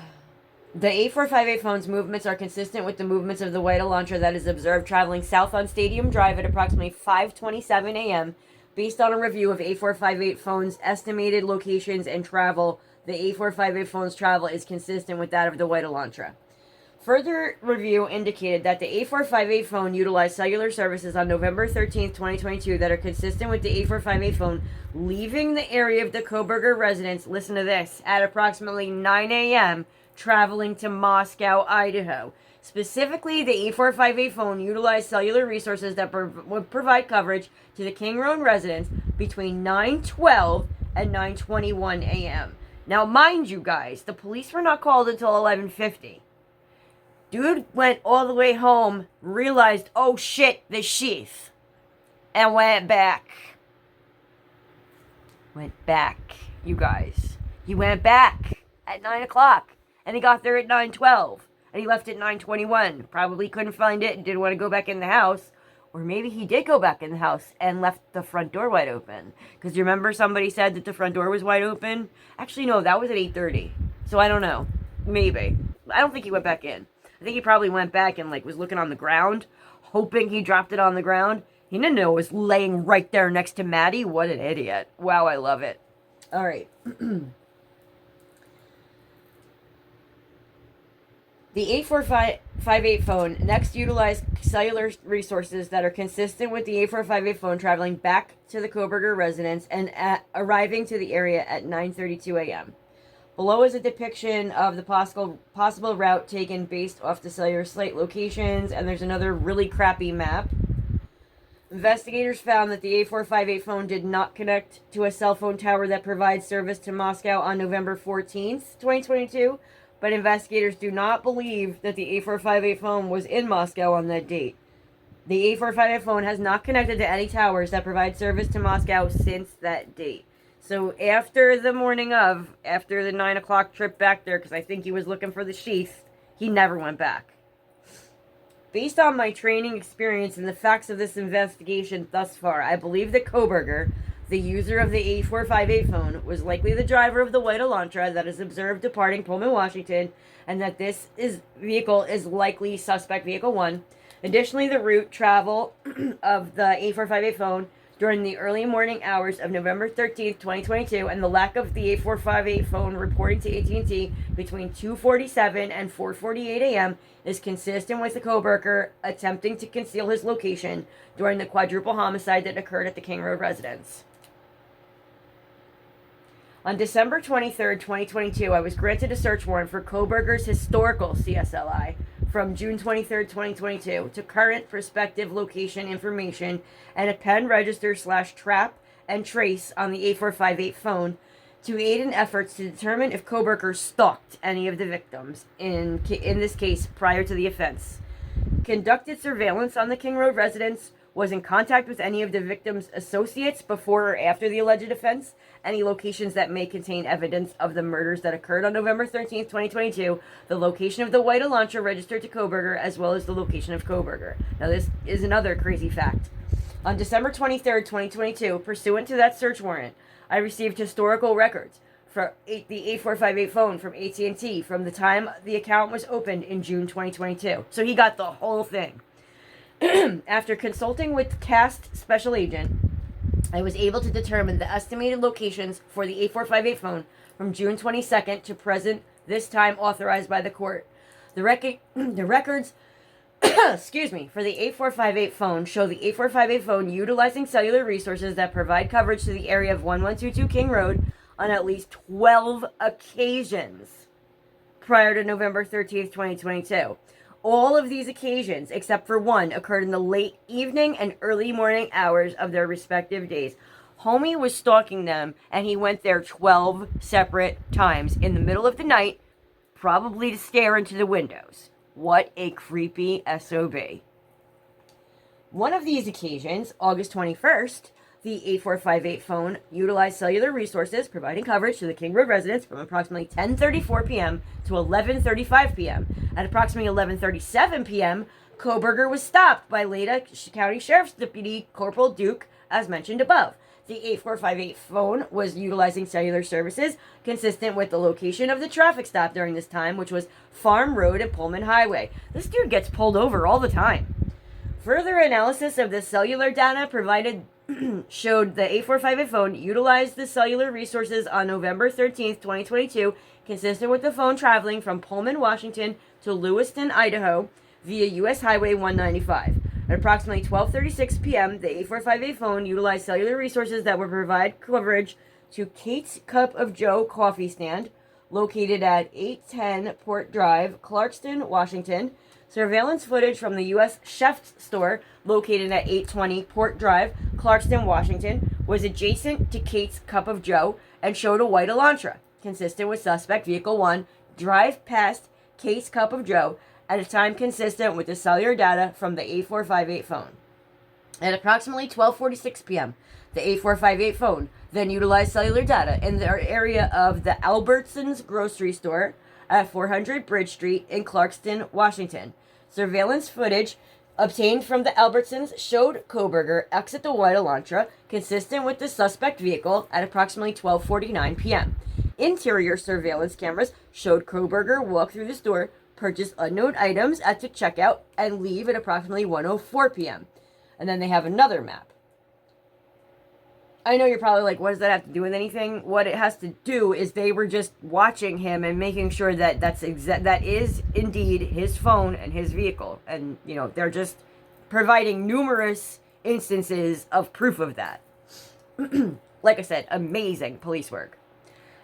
8458 phone's movements are consistent with the movements of the white Elantra that is observed traveling south on Stadium Drive at approximately 5:27 a.m. Based on a review of 8458 phone's estimated locations and travel, the 8458 phone's travel is consistent with that of the white Elantra. Further review indicated that the 8458 phone utilized cellular services on November 13th, 2022 that are consistent with the 8458 phone leaving the area of the Kohberger residence, listen to this, at approximately 9 a.m., traveling to Moscow, Idaho. Specifically, the 8458 phone utilized cellular resources that would provide coverage to the King Road residence between 9:12 and 9:21 a.m. Now, mind you guys, the police were not called until 11:50. Dude went all the way home, realized, oh shit, the sheath, and went back. Went back, you guys. He went back at 9 o'clock, and he got there at 9:12, and he left at 9:21. Probably couldn't find it and didn't want to go back in the house. Or maybe he did go back in the house and left the front door wide open. Because you remember somebody said that the front door was wide open? Actually, no, that was at 8:30. So I don't know. Maybe. I don't think he went back in. I think he probably went back and, like, was looking on the ground, hoping he dropped it on the ground. He didn't know it was laying right there next to Maddie. What an idiot. Wow, I love it. All right. The 8458 phone next utilized cellular resources that are consistent with the 8458 phone traveling back to the Kohberger residence and arriving to the area at 9:32 a.m. Below is a depiction of the possible route taken based off the cellular site locations, and there's another really crappy map. Investigators found that the 8458 phone did not connect to a cell phone tower that provides service to Moscow on November 14th, 2022, but investigators do not believe that the 8458 phone was in Moscow on that date. The 8458 phone has not connected to any towers that provide service to Moscow since that date. So after the morning of, after the 9 o'clock trip back there, because I think he was looking for the sheath, he never went back. Based on my training experience and the facts of this investigation thus far, I believe that Kohberger, the user of the 8458 phone, was likely the driver of the white Elantra that is observed departing Pullman, Washington, and that this vehicle is likely suspect vehicle 1. Additionally, the route travel of the 8458 phone during the early morning hours of November 13th, 2022, and the lack of the 8458 phone reporting to AT&T between 2:47 and 4:48 a.m. is consistent with the Kohberger attempting to conceal his location during the quadruple homicide that occurred at the King Road residence. On December 23rd, 2022, I was granted a search warrant for Kohberger's historical CSLI from June 23rd, 2022 to current prospective location information and a pen register / trap and trace on the 8458 phone to aid in efforts to determine if Kohberger stalked any of the victims, in this case, prior to the offense. Conducted surveillance on the King Road residence, was in contact with any of the victims' associates before or after the alleged offense, any locations that may contain evidence of the murders that occurred on November 13th, 2022, the location of the white Elantra registered to Kohberger, as well as the location of Kohberger. Now, this is another crazy fact. On December 23rd, 2022, pursuant to that search warrant, I received historical records for the 8458 phone from AT&T from the time the account was opened in June 2022. So he got the whole thing. After consulting with CAST Special Agent, I was able to determine the estimated locations for the 8458 phone from June 22nd to present, this time authorized by the court. The records excuse me, for the 8458 phone show the 8458 phone utilizing cellular resources that provide coverage to the area of 1122 King Road on at least 12 occasions prior to November 13th, 2022. All of these occasions, except for one, occurred in the late evening and early morning hours of their respective days. Homie was stalking them, and he went there 12 separate times in the middle of the night, probably to stare into the windows. What a creepy SOB. One of these occasions, August 21st, the 8458 phone utilized cellular resources, providing coverage to the King Road residents from approximately 10:34 p.m. to 11:35 p.m. At approximately 11:37 p.m., Kohberger was stopped by Leda County Sheriff's Deputy Corporal Duke, as mentioned above. The 8458 phone was utilizing cellular services consistent with the location of the traffic stop during this time, which was Farm Road and Pullman Highway. This dude gets pulled over all the time. Further analysis of the cellular data provided showed the 8458 phone utilized the cellular resources on November 13th, 2022, consistent with the phone traveling from Pullman, Washington to Lewiston, Idaho, via U.S. Highway 195. At approximately 12:36 p.m., the 8458 phone utilized cellular resources that would provide coverage to Kate's Cup of Joe coffee stand, located at 810 Port Drive, Clarkston, Washington. Surveillance footage from the U.S. Chef's store, located at 820 Port Drive, Clarkston, Washington, was adjacent to Kate's Cup of Joe and showed a white Elantra, consistent with suspect vehicle 1, drive past Kate's Cup of Joe at a time consistent with the cellular data from the 8458 phone. At approximately 12:46 p.m., the 8458 phone then utilized cellular data in the area of the Albertsons grocery store at 400 Bridge Street in Clarkston, Washington. Surveillance footage obtained from the Albertsons showed Kohberger exit the white Elantra, consistent with the suspect vehicle, at approximately 12:49 p.m. Interior surveillance cameras showed Kohberger walk through the store, purchase unknown items at the checkout, and leave at approximately 1:04 p.m. And then they have another map. I know you're probably like, what does that have to do with anything? What it has to do is they were just watching him and making sure that that is indeed his phone and his vehicle. And, you know, they're just providing numerous instances of proof of that. Like I said, amazing police work.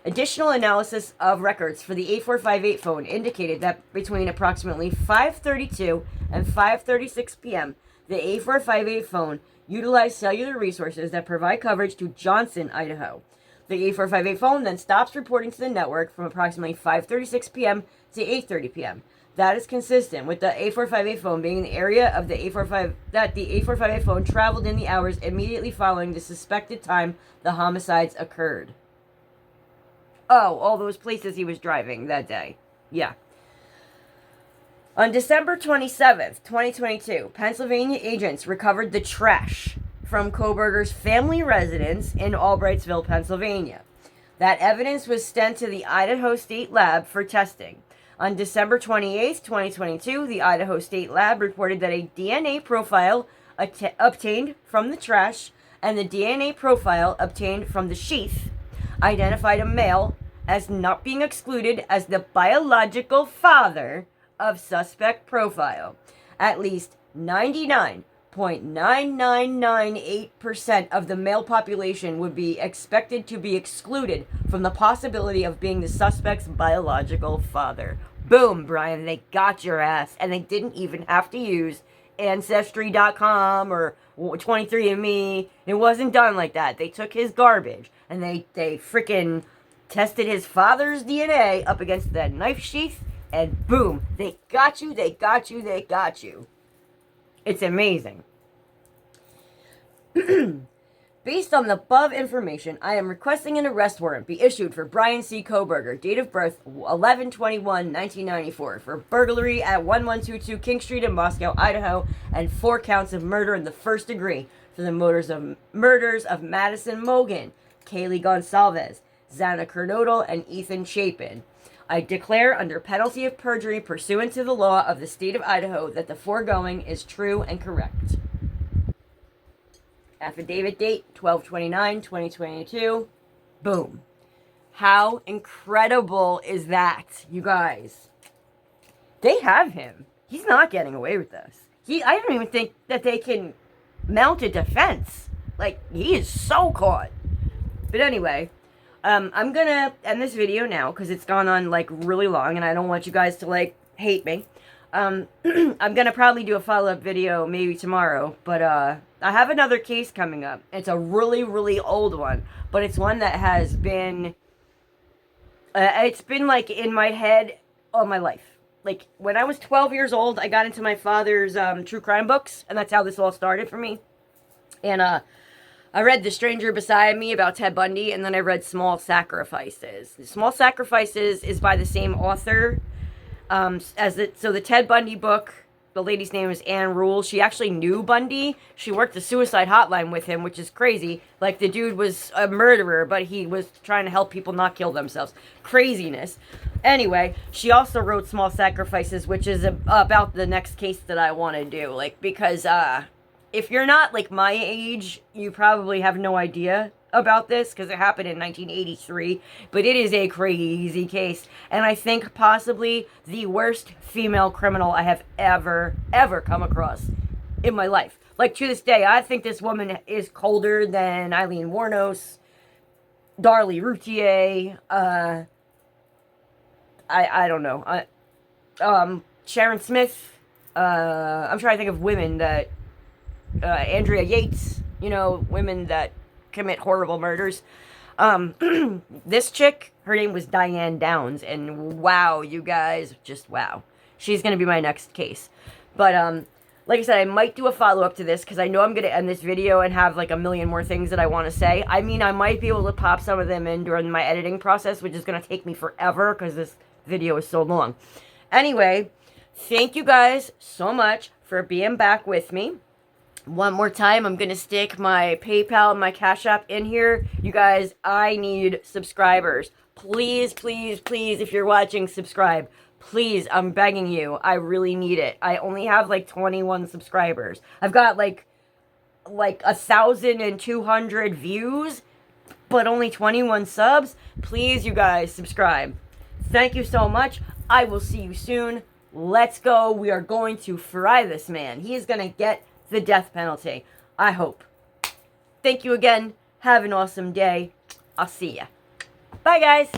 Additional analysis of records for the 8458 phone indicated that between approximately 5:32 and 5:36 p.m., the 8458 phone utilized cellular resources that provide coverage to Johnson, Idaho. The 8458 phone then stops reporting to the network from approximately 5:36 p.m. to 8:30 p.m. That is consistent with the 8458 phone being in the area of the 8458 phone traveled in the hours immediately following the suspected time the homicides occurred. Oh, all those places he was driving that day. Yeah. On December 27th, 2022, Pennsylvania agents recovered the trash from Kohberger's family residence in Albrightsville, Pennsylvania. That evidence was sent to the Idaho State Lab for testing. On December 28th, 2022, the Idaho State Lab reported that a DNA profile obtained from the trash and the DNA profile obtained from the sheath identified a male as not being excluded as the biological father of suspect profile. At least 99.9998% of the male population would be expected to be excluded from the possibility of being the suspect's biological father. Boom, Brian, they got your ass, and they didn't even have to use Ancestry.com or 23andMe. It wasn't done like that. They took his garbage, and they freaking tested his father's DNA up against that knife sheath, and boom, they got you, they got you, they got you. It's amazing. Based on the above information, I am requesting an arrest warrant be issued for Brian C. Kohberger, date of birth 11/21/1994, for burglary at 1122 King Street in Moscow, Idaho, and 4 counts of murder in the first degree for the murders of Madison Mogan, Kaylee Gonsalves, Xana Kernodle, and Ethan Chapin. I declare under penalty of perjury pursuant to the law of the state of Idaho that the foregoing is true and correct. Affidavit date 12/29/2022. Boom. How incredible is that, you guys? They have him. He's not getting away with this. I don't even think that they can mount a defense. Like, he is so caught. But anyway, I'm gonna end this video now because it's gone on like really long and I don't want you guys to like hate me. I'm gonna probably do a follow-up video maybe tomorrow, but I have another case coming up. It's a really, really old one, but it's one that has been, it's been like in my head all my life. Like when I was 12 years old, I got into my father's true crime books, and that's how this all started for me. And I read The Stranger Beside Me about Ted Bundy, and then I read Small Sacrifices. Small Sacrifices is by the same author so the Ted Bundy book, the lady's name is Anne Rule. She actually knew Bundy. She worked the suicide hotline with him, which is crazy. Like, the dude was a murderer, but he was trying to help people not kill themselves. Craziness. Anyway, she also wrote Small Sacrifices, which is about the next case that I want to do. Like, because, if you're not, like, my age, you probably have no idea about this, because it happened in 1983, but it is a crazy case, and I think possibly the worst female criminal I have ever come across in my life. Like, to this day, I think this woman is colder than Eileen Wuornos, Darlie Routier, I don't know, Sharon Smith, I'm trying to think of women that, Andrea Yates, you know, women that commit horrible murders. This chick, her name was Diane Downs, and wow, you guys, just wow. She's gonna be my next case. But, like I said, I might do a follow-up to this, because I know I'm gonna end this video and have, like, a million more things that I want to say. I mean, I might be able to pop some of them in during my editing process, which is gonna take me forever, because this video is so long. Anyway, thank you guys so much for being back with me. One more time, I'm going to stick my PayPal and my Cash App in here. You guys, I need subscribers. Please, please, please, if you're watching, subscribe. Please, I'm begging you. I really need it. I only have like 21 subscribers. I've got like 1,200 views, but only 21 subs. Please, you guys, subscribe. Thank you so much. I will see you soon. Let's go. We are going to fry this man. He is going to get the death penalty. I hope. Thank you again. Have an awesome day. I'll see ya. Bye, guys.